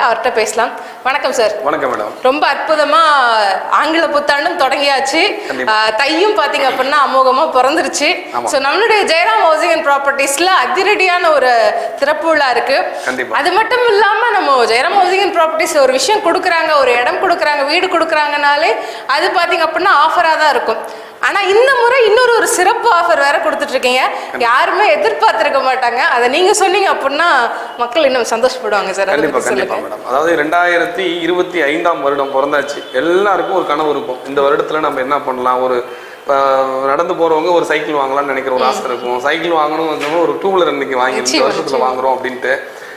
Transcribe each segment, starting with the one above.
அவர்கிட்ட பேசலாம். வணக்கம் சார். வணக்கம் மேடம். ரொம்ப அற்புதமா ஆங்கில புத்தாண்டும் தொடங்கியாச்சு. தையும் பாத்தீங்க அப்படின்னா அமோகமா பிறந்துருச்சு. ஸோ நம்மளுடைய ஜெயராம் ஹவுசிங் அண்ட் ப்ராப்பர்ட்டிஸ்ல அதிரடியான ஒரு திறப்பு விழா இருக்கு. அது மட்டும் இல்லாம நம்ம ஜெயராம் ஹவுசிங் அண்ட் ப்ராப்பர்ட்டிஸ் ஒரு விஷயம் கொடுக்குறாங்க, ஒரு இடம் கொடுக்குறாங்க, வீடு கொடுக்குறாங்கனாலே அது பாத்தீங்க அப்படின்னா ஆஃபரா தான் இருக்கும். ஆனா இந்த முறை இன்னொரு சிறப்பு ஆஃபர் வேற கொடுத்துட்டு இருக்கீங்க. யாருமே எதிர்பார்த்திருக்க மாட்டாங்க. அதை நீங்க சொன்னீங்க அப்படின்னா மக்கள் இன்னும் சந்தோஷப்படுவாங்க சார். கண்டிப்பா மேடம். அதாவது 2025 வருடம் பிறந்தாச்சு. எல்லாருக்கும் ஒரு கனவு இருக்கும், இந்த வருடத்துல நம்ம என்ன பண்ணலாம். ஒரு நடந்து போறவங்க ஒரு சைக்கிள் வாங்கலாம்னு நினைக்கிற ஒரு ஆசை இருக்கும். சைக்கிள் வாங்கணும், ஒரு டூ வீலர் இன்னைக்கு வாங்கி இந்த வருஷத்துல வாங்குறோம் அப்படின்ட்டு.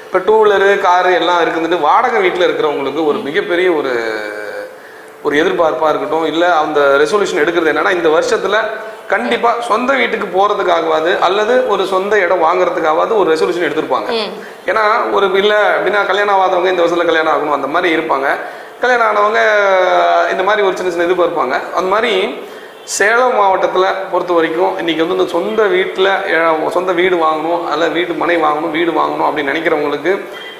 இப்ப டூ வீலரு காரு எல்லாம் இருக்குதுட்டு வாடகை வீட்டுல இருக்கிறவங்களுக்கு ஒரு மிகப்பெரிய ஒரு எதிர்பார்ப்பாக இருக்கட்டும், இல்லை அந்த ரெசல்யூஷன் எடுக்கிறது என்னன்னா, இந்த வருஷத்தில் கண்டிப்பாக சொந்த வீட்டுக்கு போகிறதுக்காகவாது அல்லது ஒரு சொந்த இடம் வாங்குறதுக்காகவாது ஒரு ரெசல்யூஷன் எடுத்திருப்பாங்க. ஏன்னா ஒரு இல்லை அப்படின்னா கல்யாணம் ஆகாதவங்க இந்த வருஷத்தில் கல்யாணம் ஆகணும் அந்த மாதிரி இருப்பாங்க. கல்யாணம் ஆனவங்க இந்த மாதிரி ஒரு சின்ன எதிர்பார்ப்பாங்க. அந்த மாதிரி சேலம் மாவட்டத்தில் பொறுத்த வரைக்கும் இன்றைக்கி வந்து இந்த சொந்த வீடு வாங்கணும், அல்ல மனை வாங்கணும், வீடு வாங்கணும் அப்படின்னு நினைக்கிறவங்களுக்கு,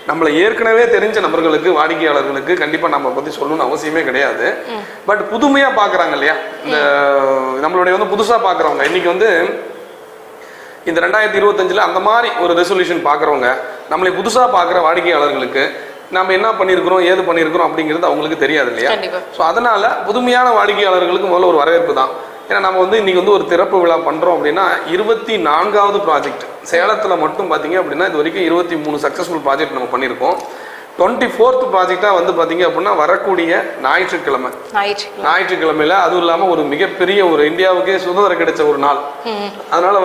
நம்மளை ஏற்கனவே தெரிஞ்ச நபர்களுக்கு, வாடிக்கையாளர்களுக்கு கண்டிப்பாக நம்ம பற்றி சொல்லணும்னு அவசியமே கிடையாது. பட் புதுமையாக பார்க்குறாங்க இல்லையா, இந்த நம்மளுடைய புதுசாக பார்க்குறவங்க இன்னைக்கு இந்த 2025 அந்த மாதிரி ஒரு ரெசல்யூஷன் பார்க்குறவங்க, நம்மளை புதுசாக பார்க்குற வாடிக்கையாளர்களுக்கு நம்ம என்ன பண்ணியிருக்கிறோம், ஏது பண்ணியிருக்கிறோம் அப்படிங்கிறது அவங்களுக்கு தெரியாது இல்லையா. ஸோ அதனால புதுமையான வாடிக்கையாளர்களுக்கு முதல்ல ஒரு வரவேற்பு தான். ஏன்னா நம்ம இன்னைக்கு ஒரு திறப்பு விழா பண்ணுறோம் அப்படின்னா 24வது ப்ராஜெக்ட் சேலத்தில் மட்டும் பார்த்தீங்க அப்படின்னா இது வரைக்கும் 23 சக்ஸஸ்ஃபுல் ப்ராஜெக்ட் நம்ம பண்ணியிருக்கோம். 24th ப்ராஜெக்டாக பார்த்தீங்க அப்படின்னா வரக்கூடிய ஞாயிற்றுக்கிழமையில, அதுவும் இல்லாமல் ஒரு மிகப்பெரிய ஒரு இந்தியாவுக்கே சுதந்திரம் கிடைச்ச ஒரு நாள். அதனால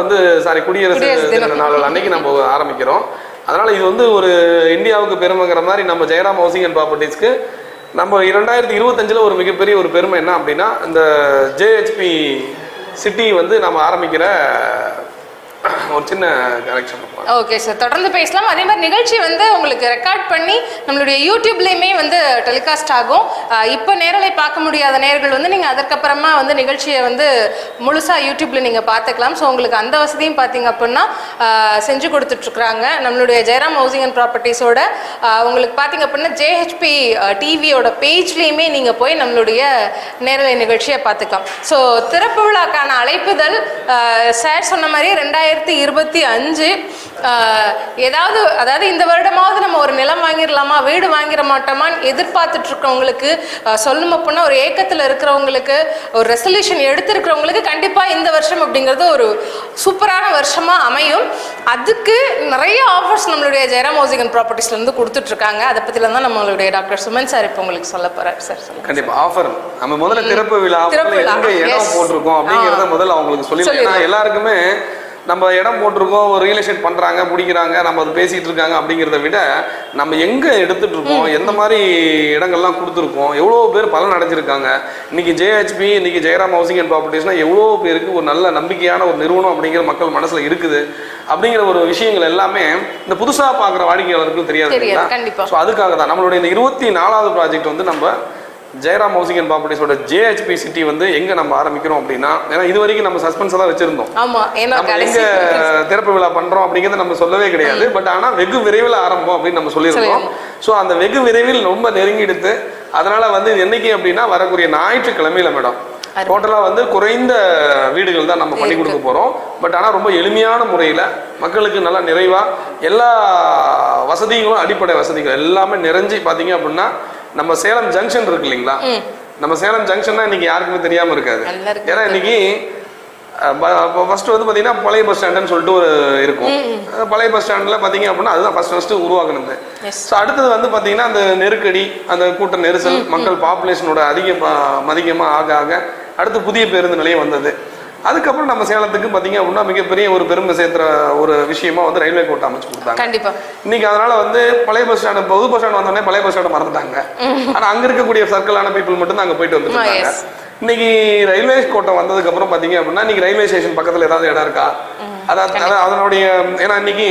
குடியரசு தின நாள் அன்னைக்கு நம்ம ஆரம்பிக்கிறோம். அதனால இது ஒரு இந்தியாவுக்கு பெருமைங்கிற மாதிரி நம்ம ஜெயராம் ஹவுசிங் அண்ட் ப்ராப்பர்ட்டிஸ்க்கு நம்ம 2025 ஒரு மிகப்பெரிய ஒரு பெருமை என்ன அப்படின்னா, இந்த ஜேஹெச்பி சிட்டி நம்ம ஆரம்பிக்கிற ஒரு சின்ன கரெக்ஷன். ஓகே சார், தொடர்ந்து பேசலாம். அதே மாதிரி நிகழ்ச்சி உங்களுக்கு ரெக்கார்ட் பண்ணி நம்மளுடைய யூடியூப்லேயுமே டெலிகாஸ்ட் ஆகும். இப்போ நேரலை பார்க்க முடியாத நேயர்கள் நீங்கள் அதற்கப்புறமா நிகழ்ச்சியை முழுசாக யூடியூப்ல நீங்கள் பார்த்துக்கலாம். ஸோ உங்களுக்கு அந்த வசதியும் பார்த்தீங்க அப்படின்னா செஞ்சு கொடுத்துட்ருக்குறாங்க நம்மளுடைய ஜெயராம் ஹவுசிங் அண்ட் ப்ராப்பர்ட்டிஸோட. உங்களுக்கு பார்த்தீங்க அப்படின்னா ஜேஹெச்பி டிவியோட பேஜ்லேயுமே நீங்கள் போய் நம்மளுடைய நேரலை நிகழ்ச்சியை பார்த்துக்கலாம். ஸோ திறப்பு விழாக்கான அழைப்புதல் சார் சொன்ன மாதிரி 2025 அதாவது இந்த வருடமாவது நம்ம ஒரு நிலம் வாங்கிடலாமா, வீடு வாங்கிட மாட்டோமான்னு எதிர்பார்த்துட்டு இருக்கவங்களுக்கு, சொல்லணும் அப்படின்னா ஒரு ஏக்கத்தில் இருக்கிறவங்களுக்கு, ஒரு ரெசல்யூஷன் எடுத்திருக்கிறவங்களுக்கு கண்டிப்பாக இந்த வருஷம் அப்படிங்கிறது ஒரு சூப்பரான வருஷமாக அமையும். அதுக்கு நிறைய ஆஃபர்ஸ் நம்மளுடைய ஜெயராம் ஹவுசிங் அண்ட் ப்ராப்பர்ட்டிஸ்லேருந்து கொடுத்துட்ருக்காங்க. அதை பற்றிலாம் தான் நம்மளுடைய டாக்டர் சுமன் சார் இப்போ உங்களுக்கு சொல்ல போகிறார். சார் கண்டிப்பாக ஆஃபர் நம்ம முதல்ல திறப்பு விழா இடம் போட்டிருக்கோம் அப்படிங்கிறத முதல்ல அவங்களுக்கு சொல்லி எல்லாருக்குமே நம்ம இடம் போட்டிருக்கோம், ஒரு ரியல் எஸ்டேட் பண்ணுறாங்க, பிடிக்கிறாங்க, நம்ம அது பேசிகிட்டு இருக்காங்க அப்படிங்கிறத விட நம்ம எங்கே எடுத்துகிட்டு இருக்கோம், எந்த மாதிரி இடங்கள்லாம் கொடுத்துருக்கோம், எவ்வளோ பேர் பலன் அடைஞ்சிருக்காங்க. இன்றைக்கி ஜேஹெச்பி, இன்றைக்கி ஜெயராம் ஹவுசிங் அண்ட் ப்ராப்பர்ட்டிஸ்னால் எவ்வளோ பேருக்கு ஒரு நல்ல நம்பிக்கையான ஒரு நிறுவனம் அப்படிங்கிற மக்கள் மனசில் இருக்குது அப்படிங்கிற ஒரு விஷயங்கள் எல்லாமே இந்த புதுசாக பார்க்குற வாடிக்கையாளருக்கும் தெரியாது. ஸோ அதுக்காக தான் நம்மளுடைய இந்த 24வது ப்ராஜெக்ட் நம்ம ஜெயராம் ஹவுசிங் அண்ட் ப்ராப்பர்ட்டிஸோட ஜேஹெச்பி சிட்டி எங்க நம்ம ஆரம்பிக்கிறோம் அப்படின்னா, ஏன்னா இது வரைக்கும் நம்ம சஸ்பென்ஸ் தான் வச்சிருந்தோம். எங்க திறப்பு விழா பண்றோம் அப்படிங்கிறத நம்ம சொல்லவே கிடையாது. பட் ஆனா வெகு விரைவில் ஆரம்பம் அப்படின்னு நம்ம சொல்லியிருக்கோம். ஸோ அந்த வெகு விரைவில் ரொம்ப நெருங்கிடுத்து. அதனால என்னைக்கு அப்படின்னா வரக்கூடிய ஞாயிற்றுக்கிழமையில மேடம் டோட்டலா குறைந்த வீடுகள் தான் நம்ம பண்ணி கொடுக்க போறோம். பட் ஆனா ரொம்ப எளிமையான முறையில மக்களுக்கு நல்லா நிறைவா எல்லா வசதிகளும், அடிப்படை வசதிகள் எல்லாமே நிறைஞ்சு பாத்தீங்க அப்படின்னா, நம்ம சேலம் ஜங்ஷன் இருக்கு இல்லைங்களா, நம்ம சேலம் ஜங்ஷன் தான் இன்னைக்கு யாருக்குமே தெரியாம இருக்காது. ஏன்னா இன்னைக்கு ஃபர்ஸ்ட் பாத்தீங்கன்னா பழைய பஸ் ஸ்டாண்டுன்னு சொல்லிட்டு ஒரு இருக்கும். பழைய பஸ் ஸ்டாண்ட்ல பாத்தீங்க அப்படின்னா அதுதான் ஃபர்ஸ்ட் உருவாக்குனது. ஸோ அடுத்தது பாத்தீங்கன்னா அந்த நெருக்கடி, அந்த கூட்ட நெரிசல், மக்கள் பாப்புலேஷனோட அதிகமாக ஆக அடுத்து புதிய பேருந்து நிலையம் வந்தது. அதுக்கப்புறம் நம்ம சேலத்துக்கு பாத்தீங்க அப்படின்னா மிகப்பெரிய ஒரு பெருமை சேர்த்துற ஒரு விஷயமா ரயில்வே கோட்டை அமைச்சு கொடுத்தாங்க. கண்டிப்பா இன்னைக்கு அதனால பழைய பஸ் ஸ்டாண்ட், புது பஸ் ஸ்டாண்ட் வந்தோடனே பழைய பஸ் ஸ்டாண்ட் மறந்துட்டாங்க. ஆனா அங்க இருக்கக்கூடிய சர்க்கிளான பீப்புள் மட்டும் தான் அங்க போயிட்டு வந்துருக்காங்க. இன்னைக்கு ரயில்வே கோட்டை வந்ததுக்கு அப்புறம் பாத்தீங்க அப்படின்னா இன்னைக்கு ரயில்வே ஸ்டேஷன் பக்கத்துல ஏதாவது இடம் இருக்கா, அதனுடைய ஏன்னா இன்னைக்கு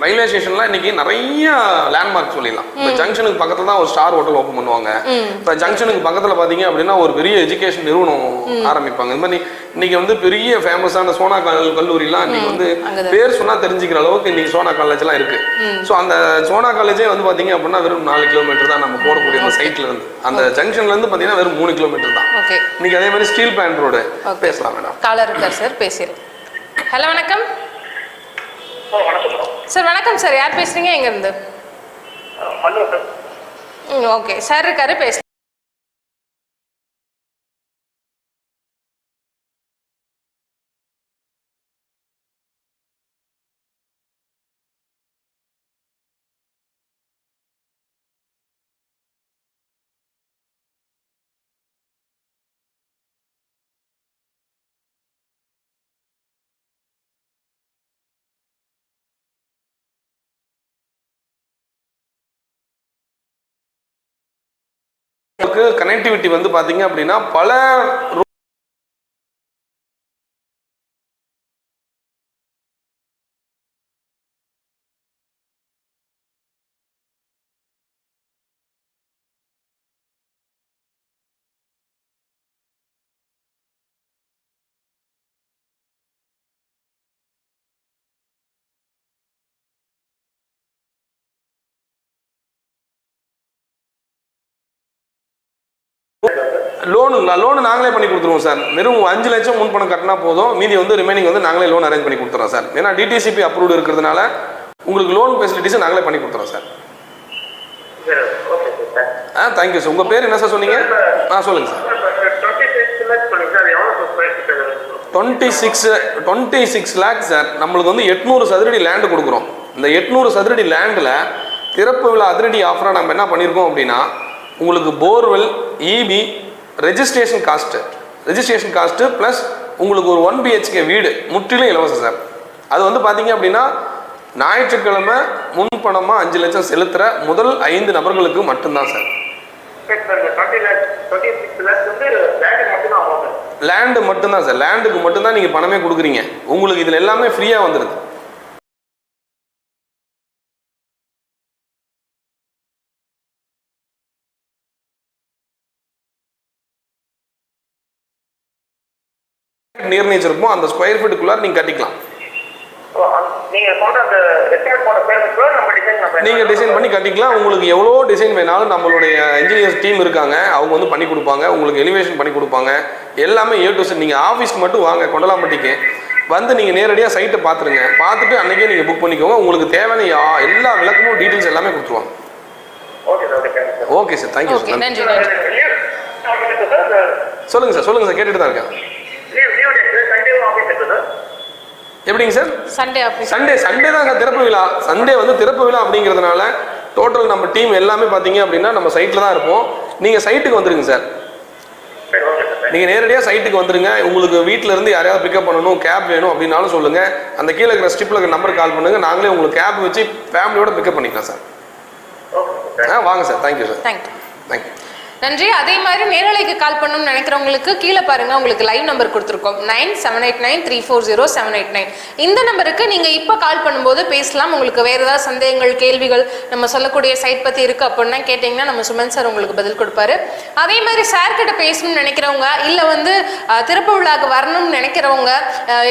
ரயில்வே ஸ்டேஷன்ல இன்னைக்கு நிறைய லேண்ட்மார்க் சொல்லிடலாம். இப்போ ஜங்ஷனுக்கு பக்கத்துல தான் ஒரு ஸ்டார் ஹோட்டல் ஓப்பன் பண்ணுவாங்க. இப்போ ஜங்ஷனுக்கு பக்கத்துல பாத்தீங்க அப்படின்னா ஒரு பெரிய எஜுகேஷன் நிறுவனம் ஆரம்பிப்பாங்க. இந்த மாதிரி இன்னைக்கு வந்து பெரிய ஃபேமஸான சோனா கல்லூரிலாம் இன்னைக்கு வந்து பேர் சொன்னா தெரிஞ்சுக்கிற அளவுக்கு இன்னைக்கு சோனா காலேஜ்லாம் இருக்கு. ஸோ அந்த சோனா காலேஜே வந்து பாத்தீங்க அப்படின்னா வெறும் 4 கிலோமீட்டர் தான் நம்ம போடக்கூடிய அந்த சைட்ல இருந்து, அந்த ஜங்ஷன்ல இருந்து பாத்தீங்கன்னா வெறும் 3 கிலோமீட்டர் தான். இன்னைக்கு அதே மாதிரி ஸ்டீல் பிளான்ட் ரோடு. பேசலாம் மேடம். காலர் இருக்கார் சார், பேசிடுறேன். ஹலோ வணக்கம் சார். வணக்கம் சார், யார் பேசுறீங்க, எங்க இருந்து? ஓகே சார் இருக்காரு, பேச. கனெக்டிவிட்டி வந்து பாத்தீங்க அப்படின்னா பல லோனுங்களா? லோன் நாங்களே பண்ணி கொடுத்துருவோம் சார். வெறும் 5 லட்சம் முன் பணம் கட்டினா போதும், மீதி வந்து ரிமைனிங் வந்து நாங்களே லோன் அரேஞ்ச் பண்ணி கொடுத்துறோம் சார். ஏன்னா டிடிசிபி அப்ரூவ்டு இருக்கிறதுனால உங்களுக்கு லோன் ஃபெசிலிட்டிஸ் நாங்களே பண்ணி கொடுத்துறோம் சார். Thank you sir. உங்கள் பேர் என்ன சார் சொன்னீங்க? சொல்லுங்கள் சார். 26 லேக் சார். நம்மளுக்கு வந்து 800 சதுரடி லேண்டு கொடுக்குறோம். இந்த 800 சதுரடி லேண்டில் திறப்பு விழா அதிரடி ஆஃபராக நம்ம என்ன பண்ணியிருக்கோம் அப்படின்னா, உங்களுக்கு borewell, EB, registration cost plus உங்களுக்கு ஒரு 1 BHK வீடு முற்றிலும் இலவசம் சார். அது வந்து பார்த்தீங்க அப்படின்னா ஞாயிற்றுக்கிழமை முன்பணமாக 5 லட்சம் செலுத்துகிற முதல் 5 நபர்களுக்கு மட்டும்தான் சார். லேண்டு மட்டும்தான் சார். லேண்டுக்கு மட்டும்தான் நீங்கள் பணமே கொடுக்குறீங்க. உங்களுக்கு இதில் எல்லாமே ஃப்ரீயாக வந்துடுது. நிர்ணயிச்சிருப்போம், அந்த ஸ்கொயர் ஃபீட்டுக்குள்ள நீங்க கட்டிக்கலாம். நீங்க டிசைன் பண்ணி கட்டிக்கலாம். உங்களுக்கு எவ்வளோ டிசைன் வேணாலும் நம்மளுடைய இன்ஜினியர்ஸ் டீம் இருக்காங்க, அவங்க வந்து பண்ணி கொடுப்பாங்க. உங்களுக்கு எலிவேஷன் பண்ணி கொடுப்பாங்க. எல்லாமே A to Z. நீங்க ஆஃபீஸ்க்கு மட்டும் வாங்க, கொண்டலாம்பட்டிக்கு வந்து நீங்க நேரடியாக சைட்டை பார்த்துருங்க. பார்த்துட்டு அன்னைக்கே நீங்க புக் பண்ணிக்கோங்க. உங்களுக்கு தேவையான எல்லா விளக்கமும் டீட்டெயில்ஸ் எல்லாமே கொடுத்துருவாங்க. Okay sir, thank you sir. சொல்லுங்க சார், கேட்டுட்டு தான் இருக்கேன். எப்படிங்க சார்? சண்டே தான் திறப்பு விழா. சண்டே வந்து திறப்பு விழா அப்படிங்கிறதுனால டோட்டல் நம்ம டீம் எல்லாமே பார்த்தீங்க அப்படின்னா நம்ம சைட்டில் தான் இருப்போம். நீங்கள் சைட்டுக்கு வந்துருங்க சார். நீங்கள் நேரடியாக சைட்டுக்கு வந்துருங்க. உங்களுக்கு வீட்டில் இருந்து யாரையாவது பிக்கப் பண்ணணும், கேப் வேணும் அப்படின்னாலும் சொல்லுங்கள். அந்த கீழே இருக்கிற ஸ்டிப்பில் இருக்கிற நம்பருக்கு கால் பண்ணுங்கள். நாங்களே உங்களுக்கு கேப் வச்சு ஃபேமிலியோட பிக்கப் பண்ணிக்கலாம் சார். வாங்க சார். Thank you sir. தேங்க்யூ. நன்றி. அதே மாதிரி நேரலைக்கு கால் பண்ணணும்னு நினைக்கிறவங்களுக்கு கீழே பாருங்க, உங்களுக்கு லைவ் நம்பர் கொடுத்துருக்கோம் 9789340789. இந்த நம்பருக்கு நீங்க இப்போ கால் பண்ணும்போது பேசலாம். உங்களுக்கு வேற ஏதாவது சந்தேகங்கள், கேள்விகள் நம்ம சொல்லக்கூடிய சைட் பத்தி இருக்கு அப்படின்னா கேட்டீங்கன்னா நம்ம சுமன் சார் உங்களுக்கு பதில் கொடுப்பாரு. அதே மாதிரி சார் கிட்ட பேசணும்னு நினைக்கிறவங்க, இல்ல வந்து திறப்பு விழாக்கு வரணும்னு நினைக்கிறவங்க,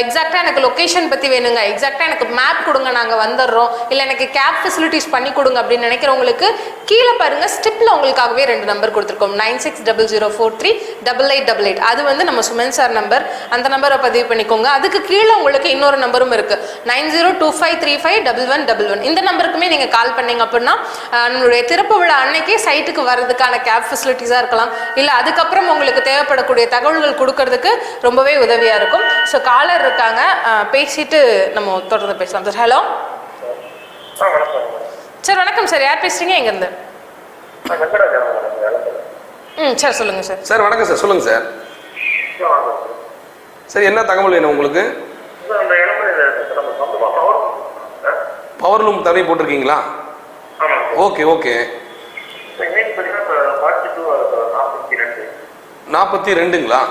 எக்ஸாக்டா எனக்கு லொகேஷன் பத்தி வேணுங்க, எக்ஸாக்டா எனக்கு மேப் கொடுங்க, நாங்க வந்துடுறோம், இல்ல எனக்கு கேப் ஃபெசிலிட்டிஸ் பண்ணி கொடுங்க அப்படின்னு நினைக்கிறவங்களுக்கு கீழே பாருங்க, ஸ்டிப்ல உங்களுக்காகவே 2 நம்பர் கொடுத்துருக்கோம். 9600438888. அது வந்து நம்ம சுமன் சார் நம்பர். அந்த நம்பரை பதிவு பண்ணிக்கோங்க. அதுக்கு கீழே உங்களுக்கு இன்னொரு நம்பரும் இருக்கு, 9025351111. இந்த நம்பருக்குமே நீங்க கால் பண்ணீங்க அப்படின்னா நம்மளுடைய திறப்பு விழா அன்னைக்கே சைட்டுக்கு வர்றதுக்கான கேப் ஃபெசிலிட்டிஸா இருக்கலாம், இல்ல அதுக்கப்புறம் உங்களுக்கு தேவைப்படக்கூடிய தகவல்கள் கொடுக்கறதுக்கு ரொம்பவே உதவியா இருக்கும். ஸோ காலர் இருக்காங்க, பேசிட்டு நம்ம தொடர்ந்து பேசலாம் சார். Hello sir. வணக்கம் சார், யார் பேசுறீங்க, எங்க இருந்து? சார் சொல்லுங்க சார். சார் வணக்கம் சார், சொல்லுங்க சார். சார் என்ன தகவல் வேணும் உங்களுக்கு? பவர் லூம் தடவை போட்டிருக்கீங்களா? ஓகே. 42ங்களா?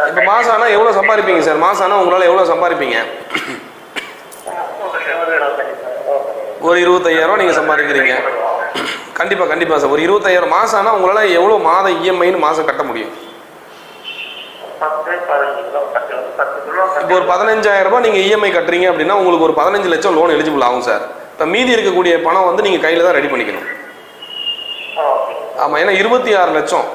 இப்போ மாசம் ஆனால் எவ்வளோ சம்பாதிப்பீங்க சார்? மாசம் ஆனால் உங்களால் எவ்வளோ சம்பாதிப்பீங்க? ஒரு 25,000 நீங்கள் சம்பாதிக்கிறீங்க. கண்டிப்பா கண்டிப்பா சார். ஒரு 25,000 மாசம் ஆனா உங்களால எவ்வளவு மாத இஎம்ஐன்னு மாசம் கட்ட முடியும்? இப்போ ஒரு 15,000 ரூபாய் நீங்க இஎம்ஐ கட்டுறீங்க அப்படின்னா உங்களுக்கு ஒரு 15 லட்சம் லோன் எலிஜிபிள் ஆகும் சார். இப்போ மீதி இருக்கக்கூடிய பணம் வந்து நீங்க கையில தான் ரெடி பண்ணிக்கணும். ஆமா, ஏன்னா 26 லட்சம்,